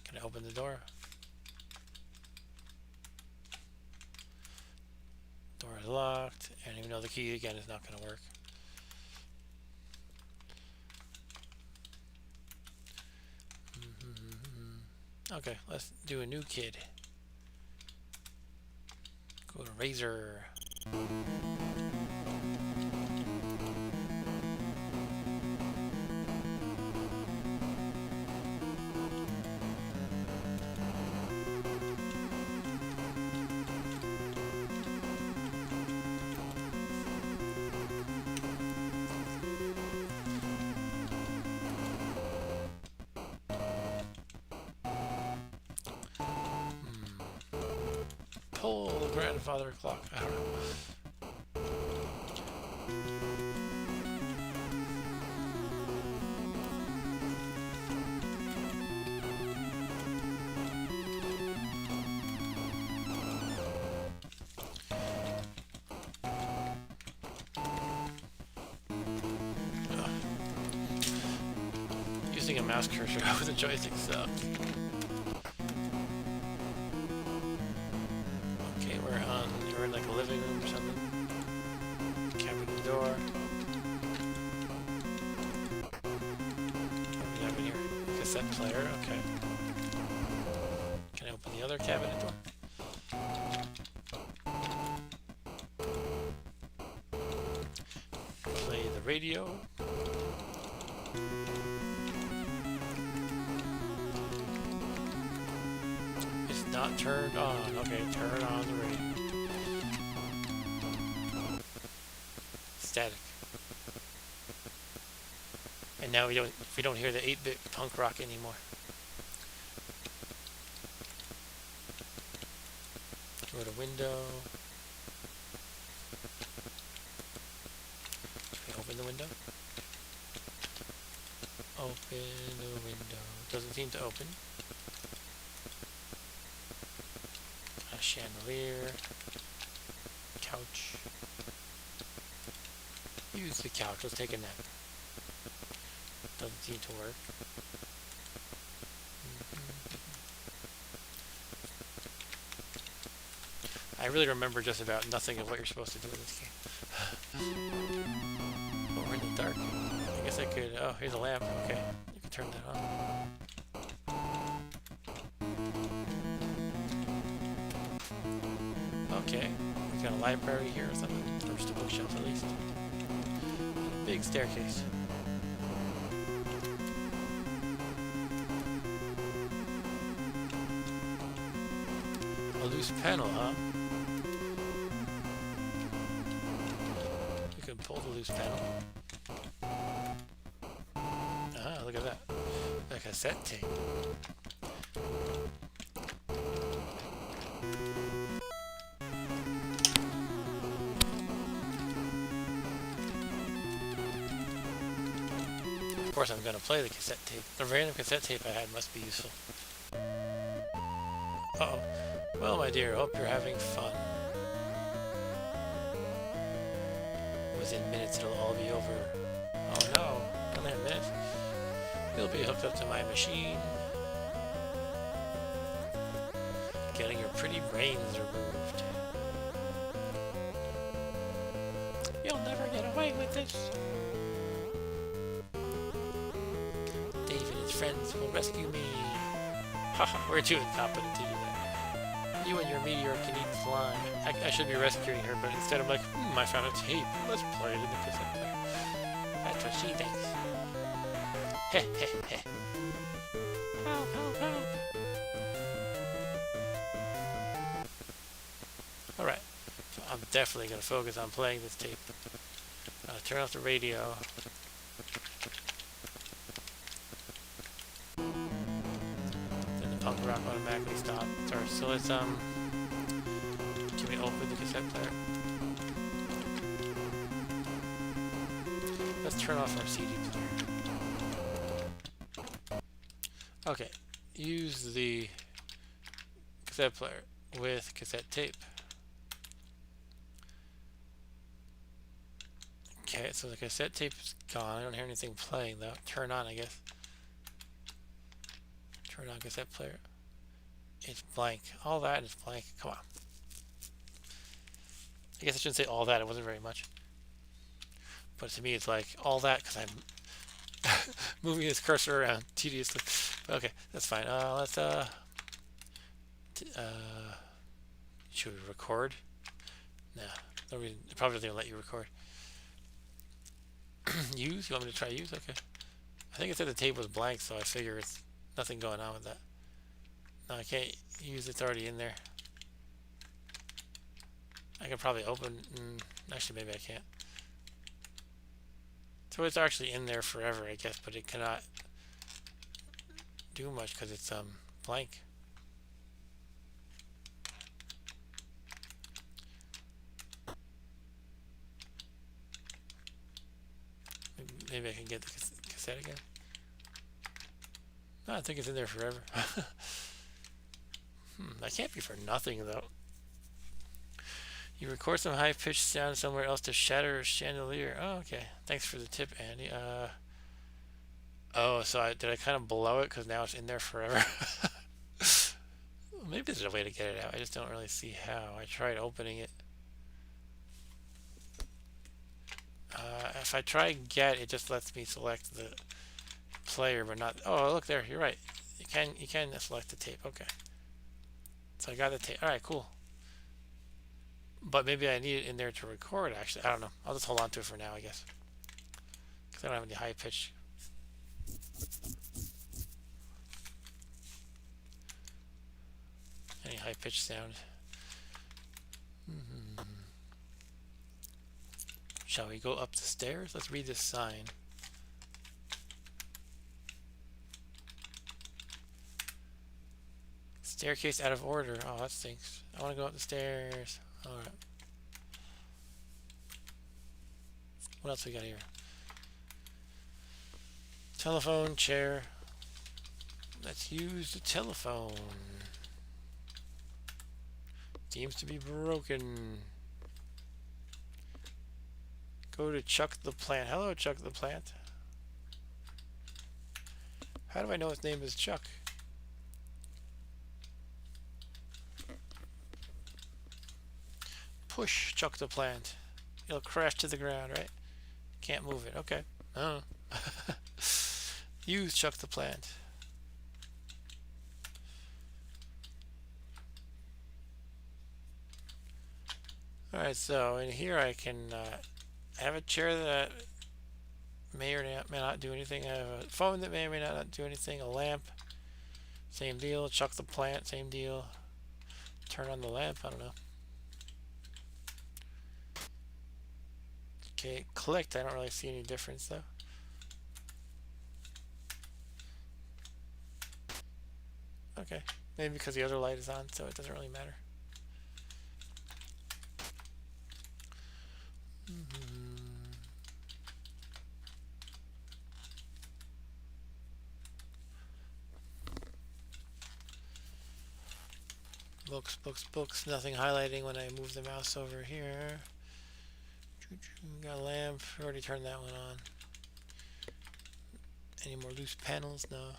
Can I open the door? Door is locked, and even though the key again is not going to work. Okay, let's do a new kid. Go to Razor. Pull the grandfather clock. I don't know. Using a mouse cursor with a joystick sucks. We're in like a living room or something. Cabinet door. What do we have in here? Cassette player, okay. Can I open the other cabinet door? Play the radio. It's not turned on. Okay, turn on the radio. Static. And now we don't hear the 8-bit punk rock anymore. Go to window. Can we open the window? Open the window. Doesn't seem to open. A chandelier. Couch. Use the couch. Let's take a nap. Doesn't seem to work. I really remember just about nothing of what you're supposed to do in this game. Oh, we're in the dark. I guess I could... Oh, here's a lamp. Okay, you can turn that on. Okay, we got a library here or something. Or just a bookshelf at least. Big staircase. A loose panel, huh? You can pull the loose panel. Ah, look at that. A cassette tape. Of course I'm going to play the cassette tape. The random cassette tape I had must be useful. Uh-oh. Well, my dear, hope you're having fun. Within minutes it'll all be over. Oh no, only a minute. You'll be hooked up to my machine. Getting your pretty brains removed. You'll never get away with this. Dave and his friends will rescue me. Haha, we're too incompetent to do that. You and your meteor can eat slime. I should be rescuing her, but instead I'm like, I found a tape. Let's play it in the cassette player. That's what she thinks. Heh heh heh. Help, help, help. Alright, so I'm definitely going to focus on playing this tape. Turn off the radio. Then the punk rock automatically starts. So let's, can we open the cassette player? Let's turn off our CD player. Okay, use the cassette player with cassette tape. Okay, so the cassette tape is gone. I don't hear anything playing though. Turn on, I guess. Turn on cassette player. It's blank. All that is blank. Come on. I guess I shouldn't say all that. It wasn't very much. But to me, it's like all that because I'm moving this cursor around tediously. Okay, that's fine. Let's should we record? Nah, no reason. It probably doesn't even let you record. Use? You want me to try use? Okay. I think it said the tape was blank, so I figure it's nothing going on with that. No, I can't use it. It's already in there. I can probably open. Actually, maybe I can't. So it's actually in there forever, I guess, but it cannot do much because it's blank. Maybe I can get the cassette again. No, I think it's in there forever. That can't be for nothing, though. You record some high-pitched sound somewhere else to shatter a chandelier. Oh, okay. Thanks for the tip, Andy. Oh, so did I kind of blow it because now it's in there forever? Maybe there's a way to get it out. I just don't really see how. I tried opening it. If I try get, it just lets me select the player, but not. Oh, look there. You're right. You can select the tape. Okay. So I got the tape. All right, cool. But maybe I need it in there to record. Actually, I don't know. I'll just hold on to it for now, I guess, because I don't have any high pitch. Any high pitch sound. Shall we go up the stairs? Let's read this sign. Staircase out of order. Oh, that stinks. I want to go up the stairs. Alright. What else we got here? Telephone, chair. Let's use the telephone. Seems to be broken. Go to Chuck the Plant. Hello, Chuck the Plant. How do I know his name is Chuck? push chuck the plant. It'll crash to the ground, right? Can't move it. Okay. Oh. Use chuck the plant. Alright, so in here I can have a chair that may or may not do anything. I have a phone that may or may not do anything. A lamp. Same deal. Chuck the plant. Same deal. Turn on the lamp. I don't know. Okay, it clicked. I don't really see any difference though. Okay, maybe because the other light is on, so it doesn't really matter. Books, books, books. Nothing highlighting when I move the mouse over here. Got a lamp. Already turned that one on. Any more loose panels? No.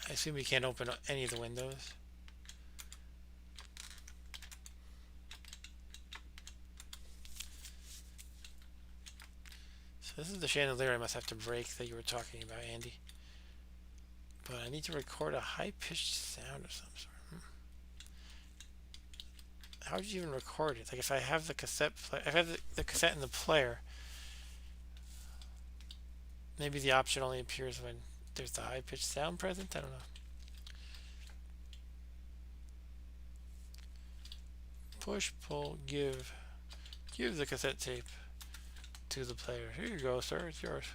I assume you can't open any of the windows. So this is the chandelier I must have to break that you were talking about, Andy. But I need to record a high-pitched sound of some sort. How would you even record it? Like if I have the cassette, if I have the cassette in the player, maybe the option only appears when there's the high-pitched sound present. I don't know. Push, pull, give. Give the cassette tape to the player. Here you go, sir. It's yours.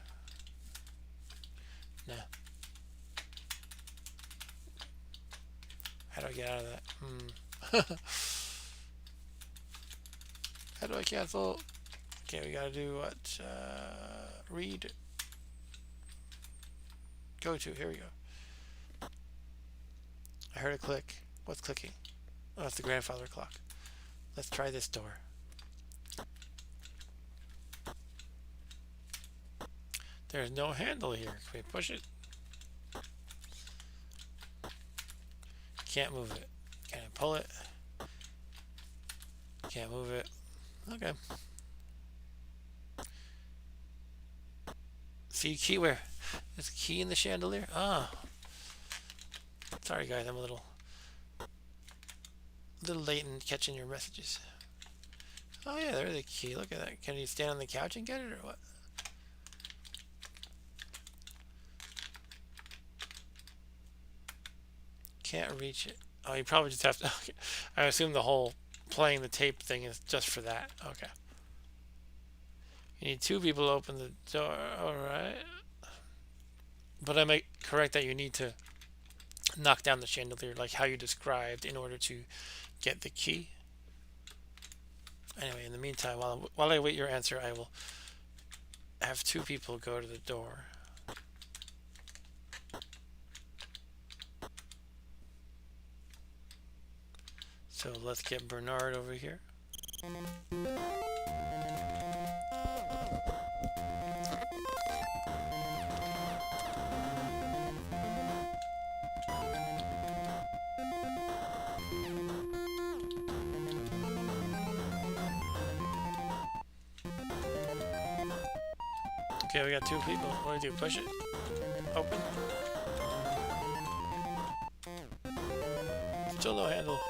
Nah. How do I get out of that? How do I cancel? Okay, we gotta do what? Read. Go to. Here we go. I heard a click. What's clicking? Oh, it's the grandfather clock. Let's try this door. There's no handle here. Can we push it? Can't move it. Can I pull it? Can't move it. Okay. See key where? There's a key in the chandelier? Ah. Sorry guys, I'm a little late in catching your messages. Oh yeah, there's a key. Look at that. Can you stand on the couch and get it or what? Can't reach it. Oh, you probably just have to. Okay. I assume the whole playing the tape thing is just for that. Okay. You need two people to open the door. Alright. But am I correct that you need to knock down the chandelier like how you described in order to get the key? Anyway, in the meantime, while I wait your answer, I will have two people go to the door. So let's get Bernard over here. Okay, we got two people. What do we do? Push it? Open? Still no handle.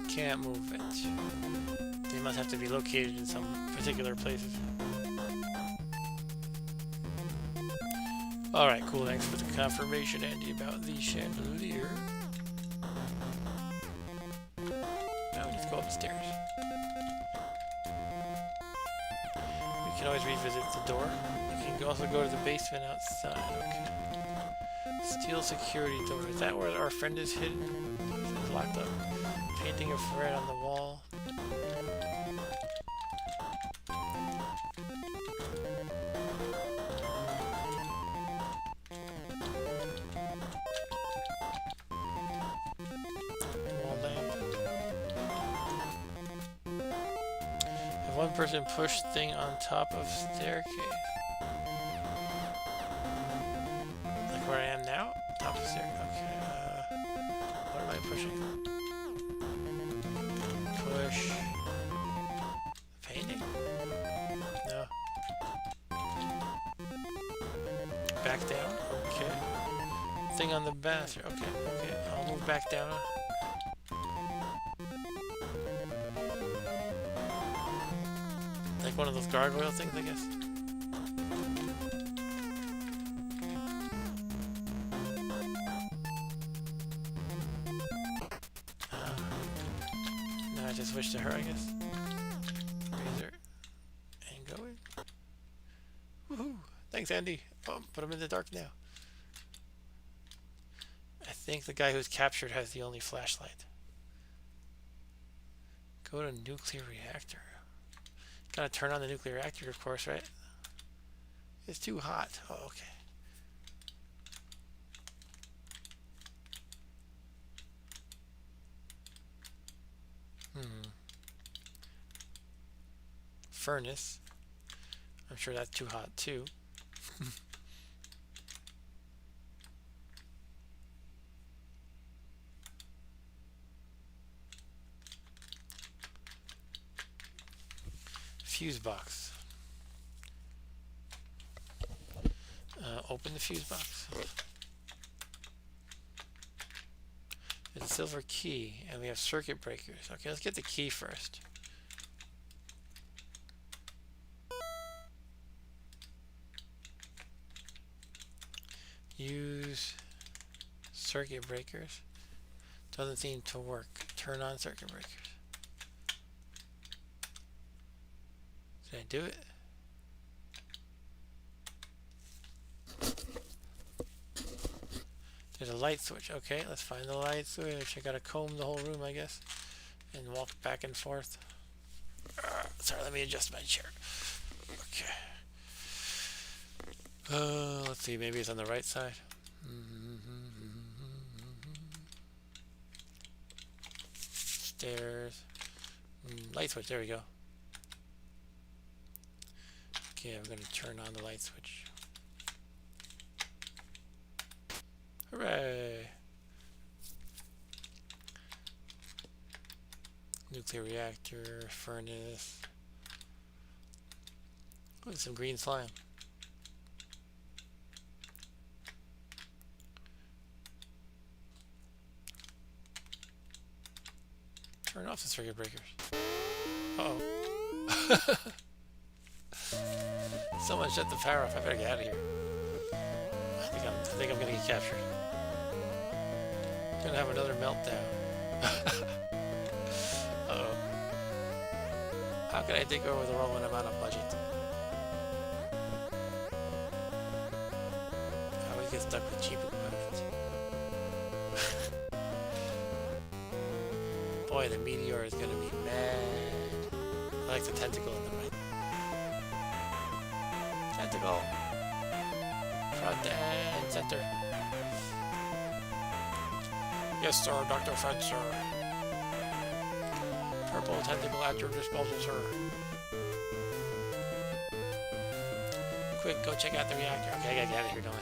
Can't move it. They must have to be located in some particular places. Alright, cool. Thanks for the confirmation, Andy, about the chandelier. Now we just go upstairs. We can always revisit the door. You can also go to the basement outside. Okay. Steel security door. Is that where our friend is hidden? It's locked up. Painting of red on the wall. Wall lamp. I have one person push thing on top of staircase. Like where I am now? Top of staircase. Okay, what am I pushing? Push. Painting? No. Back down? Okay. Thing on the bathroom. Okay, okay. I'll move back down. Like one of those gargoyle things, I guess. Now I just switch to her, I guess. Razor. And going. Woohoo! Thanks, Andy. Oh, but I'm in the dark now. I think the guy who's captured has the only flashlight. Go to nuclear reactor. Gotta turn on the nuclear reactor, of course, right? It's too hot. Oh, okay. Furnace. I'm sure that's too hot, too. Fuse box. Open the fuse box. It's a silver key, and we have circuit breakers. Okay, let's get the key first. Use circuit breakers. Doesn't seem to work. Turn on circuit breakers. Did I do it? There's a light switch. Okay, let's find the light switch. I gotta comb the whole room, I guess, and walk back and forth. Sorry, let me adjust my chair. Okay. Let's see, maybe it's on the right side. Stairs. Light switch, there we go. Okay, I'm going to turn on the light switch. Hooray! Nuclear reactor, furnace. Ooh, some green slime. Turn off the circuit breakers. Uh-oh. Someone shut the power off. I better get out of here. I think I'm gonna get captured. Gonna have another meltdown. Uh-oh. How can I take over the world when I'm on a budget? How do we get stuck with cheap equipment? Boy, the meteor is gonna be mad. I like the tentacle in the right. Tentacle. Front and center. Yes, sir, Dr. Fred, sir. Purple tentacle at your disposal, sir. Quick, go check out the reactor. Okay, I gotta get out of here, don't I?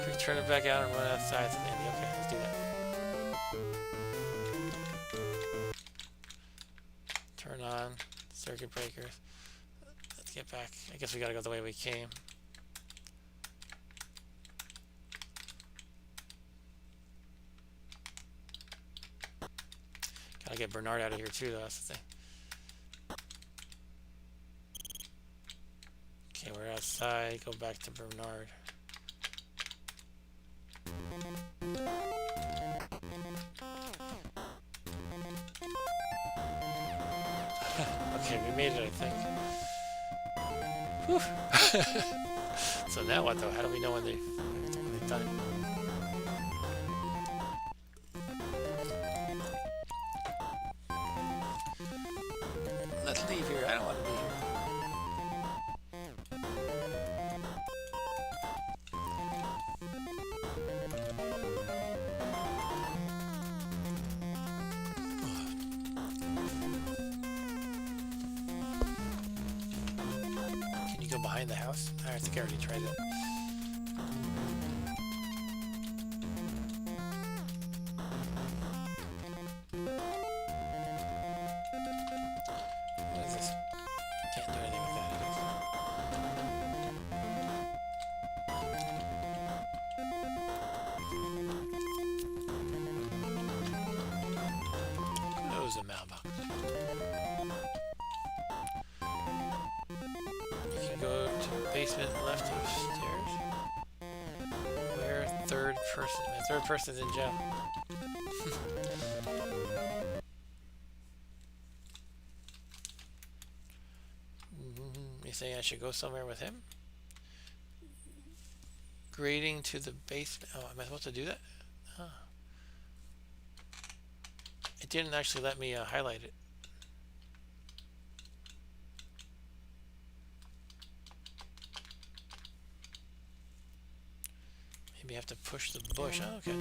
Quick, turn it back out and run outside to Andy. Okay, let's do that. Turn on circuit breakers. Let's get back. I guess we gotta go the way we came. Gotta get Bernard out of here too, though. That's the thing. Okay, we're outside. Go back to Bernard. Okay, we made it, I think. Whew. So now what, though? How do we know when they've done it? Let's leave here. I don't want to be here. go behind the house? I think I already tried it. What is this? Can't do anything with that, I guess. Close the mailbox. You can go to the basement left of stairs. Where third person? The third person's in jail. You saying I should go somewhere with him? Grading to the basement. Oh, am I supposed to do that? Huh. It didn't actually let me highlight it. Maybe I have to push the bush. Oh, okay.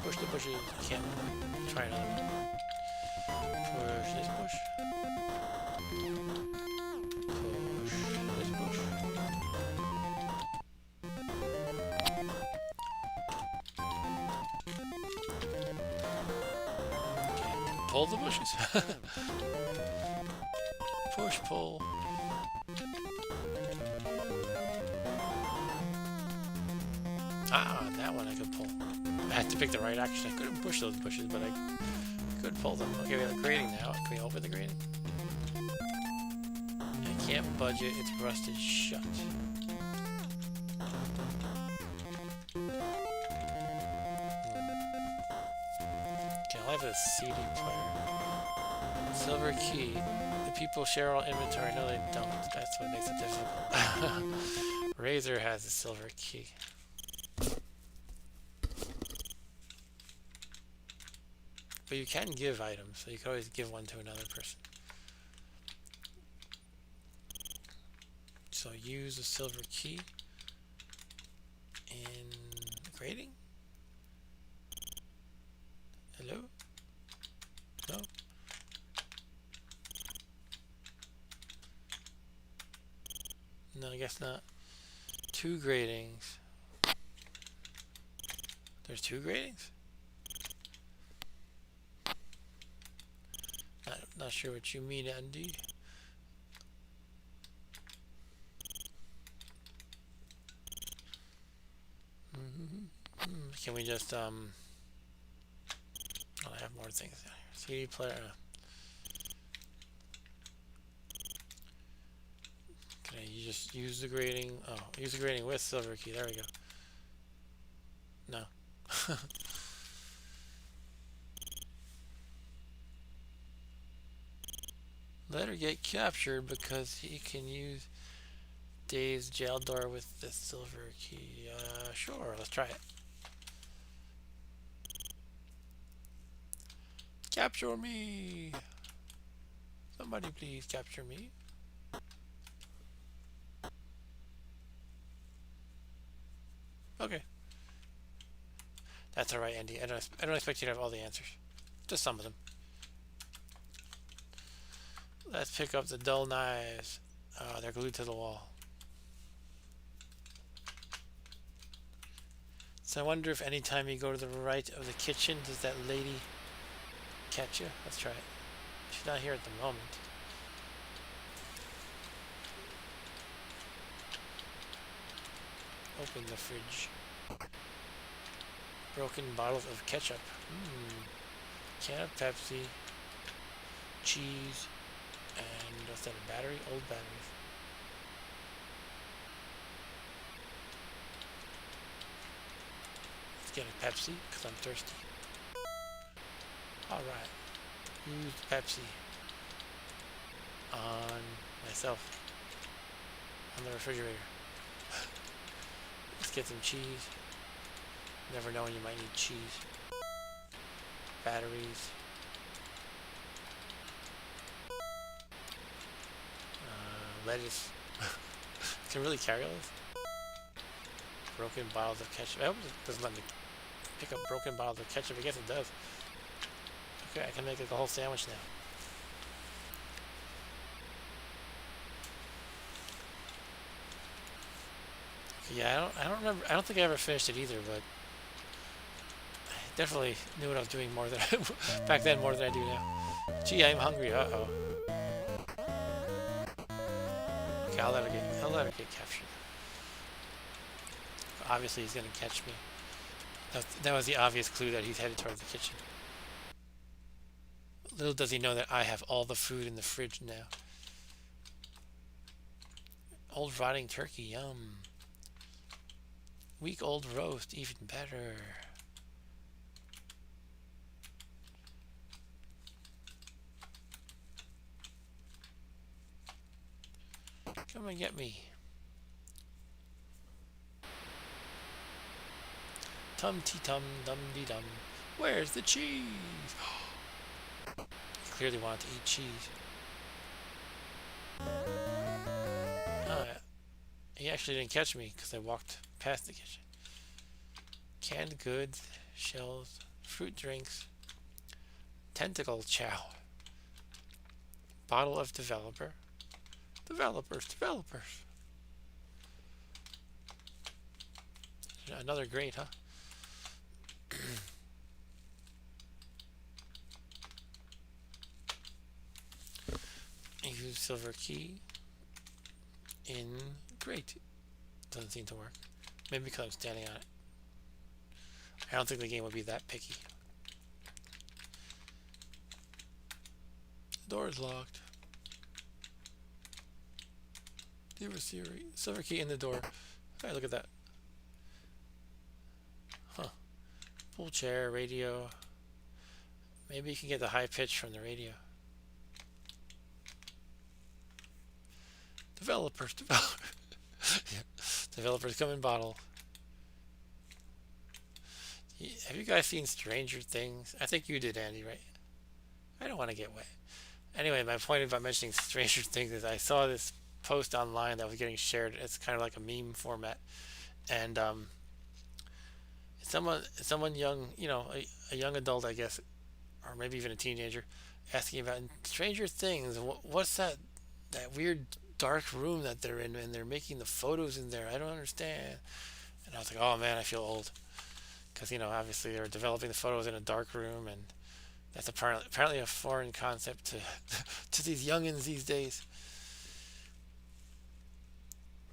Push the bushes. I can't try another one. Push this bush. Push this bush. Okay. Pull the bushes. Push, pull. Ah, that one I could pull. I had to pick the right action. I couldn't push those bushes, but I could pull them. Okay, we have the grating now. Can we open the grating? I can't budge it. It's rusted shut. Okay, I'll have a CD player. Silver key. The people share all inventory. No, they don't. That's what makes it difficult. Razor has a silver key. But you can give items, so you can always give one to another person. So use a silver key in grading. Hello? No? No, I guess not. 2 gratings. There's 2 gratings? Not sure what you mean, Andy. Can we just oh, I have more things down here. CD player. Can I just use the grading? Oh, use the grading with silver key. There we go. No. Let her get captured because he can use Dave's jail door with the silver key. Sure, let's try it. Capture me! Somebody please capture me. Okay. That's alright, Andy. I don't expect you to have all the answers. Just some of them. Let's pick up the dull knives. They're glued to the wall. So I wonder if anytime you go to the right of the kitchen, does that lady catch you? Let's try it. She's not here at the moment. Open the fridge. Broken bottles of ketchup. Can of Pepsi. Cheese. And what's that, a battery? Old batteries. Let's get a Pepsi, because I'm thirsty. Alright. Use Pepsi on myself. On the refrigerator. Let's get some cheese. Never know when you might need cheese. Batteries. Lettuce. Can really carry all this? Broken bottles of ketchup. I hope it doesn't let me pick up broken bottles of ketchup. I guess it does. Okay, I can make like a whole sandwich now. Yeah, I don't remember. I don't think I ever finished it either, but I definitely knew what I was doing more than back then more than I do now. Gee, I'm hungry. Uh-oh. Okay, I'll let her get captured. Obviously, he's gonna catch me. That was the obvious clue that he's headed towards the kitchen. Little does he know that I have all the food in the fridge now. Old rotting turkey, yum. Week old roast, even better. Come and get me. Tum-tee-tum, dum-dee-dum. Where's the cheese? He clearly wanted to eat cheese. Oh, yeah. He actually didn't catch me because I walked past the kitchen. Canned goods, shells, fruit drinks, tentacle chow, bottle of developer. Developers. Another great, huh? Use silver key in great. Doesn't seem to work. Maybe because I'm standing on it. I don't think the game would be that picky. The door is locked. Silver key in the door. Alright, look at that. Huh. Pool chair, radio. Maybe you can get the high pitch from the radio. Developers. Yeah. Developers come in bottle. Have you guys seen Stranger Things? I think you did, Andy, right? I don't want to get wet. Anyway, my point about mentioning Stranger Things is I saw this post online that was getting shared. It's kind of like a meme format, and someone young, a young adult, I guess, or maybe even a teenager, asking about Stranger Things. What's that weird dark room that they're in, and they're making the photos in there? I don't understand. And I was like, oh man, I feel old, because obviously they're developing the photos in a dark room, and that's apparently a foreign concept to to these youngins these days.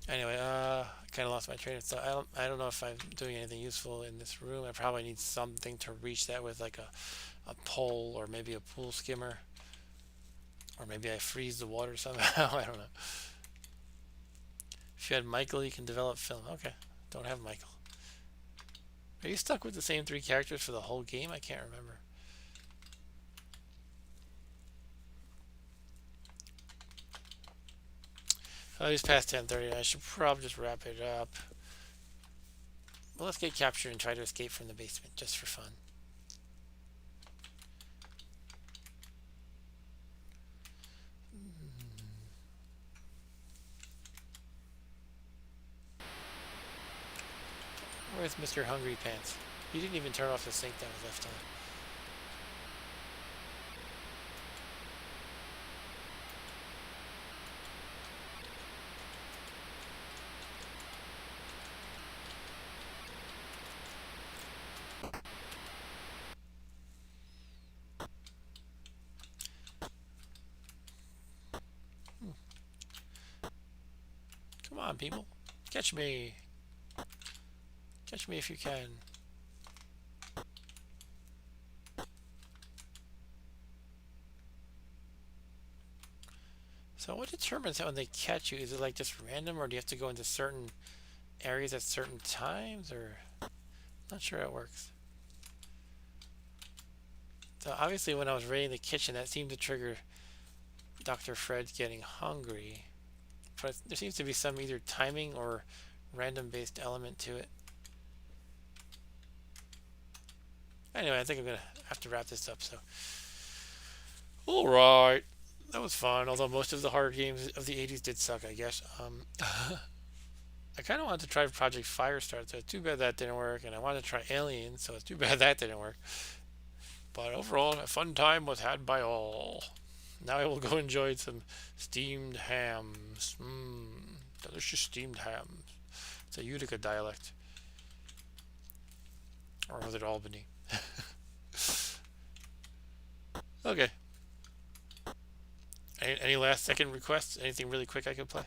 Anyway, I kind of lost my train of thought. I don't know if I'm doing anything useful in this room. I probably need something to reach that with, like a pole or maybe a pool skimmer, or maybe I freeze the water somehow. I don't know. If you had Michael, you can develop film. Okay, don't have Michael. Are you stuck with the same 3 characters for the whole game? I can't remember. Oh, it's past 10:30. I should probably just wrap it up. Well, let's get captured and try to escape from the basement, just for fun. Where's Mr. Hungry Pants? He didn't even turn off the sink that was left on. Come on, people. Catch me. Catch me if you can. So what determines how when they catch you? Is it like just random, or do you have to go into certain areas at certain times, or not sure how it works. So obviously when I was raiding the kitchen, that seemed to trigger Dr. Fred getting hungry. But there seems to be some either timing or random based element to it. Anyway, I think I'm gonna have to wrap this up. So, all right, that was fun. Although most of the horror games of the '80s did suck, I guess. I kind of wanted to try Project Firestarter, so it's too bad that didn't work. And I wanted to try Alien, so it's too bad that didn't work. But overall, a fun time was had by all. Now I will go enjoy some steamed hams. Delicious steamed hams. It's a Utica dialect. Or was it Albany? Okay. Any last second requests? Anything really quick I could play?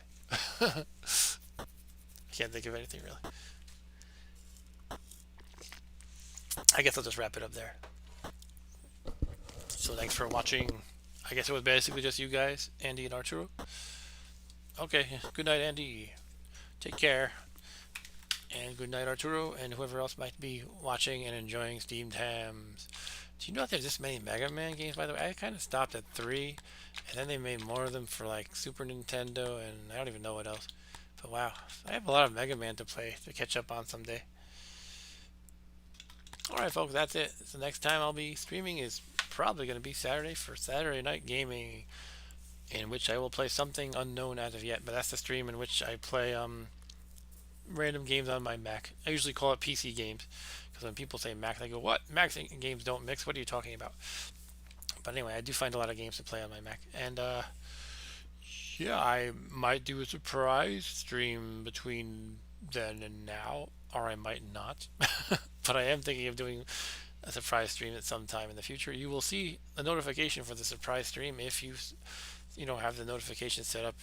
Can't think of anything really. I guess I'll just wrap it up there. So thanks for watching. I guess it was basically just you guys, Andy and Arturo. Okay, good night, Andy. Take care. And good night, Arturo, and whoever else might be watching and enjoying Steamed Hams. Do you know that there's this many Mega Man games, by the way? I kind of stopped at 3, and then they made more of them for like Super Nintendo, and I don't even know what else. But wow, I have a lot of Mega Man to play, to catch up on someday. Alright folks, that's it. So next time I'll be streaming is probably going to be Saturday for Saturday Night Gaming, in which I will play something unknown as of yet, but that's the stream in which I play random games on my Mac. I usually call it PC games, because when people say Mac, they go, what? Mac games don't mix? What are you talking about? But anyway, I do find a lot of games to play on my Mac. And yeah, I might do a surprise stream between then and now, or I might not. But I am thinking of doing a surprise stream at some time in the future. You will see a notification for the surprise stream if you have the notification set up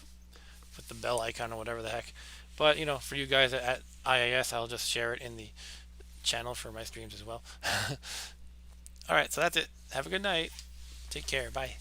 with the bell icon or whatever the heck. But for you guys at IAS, I'll just share it in the channel for my streams as well. All right, so that's it. Have a good night. Take care. Bye.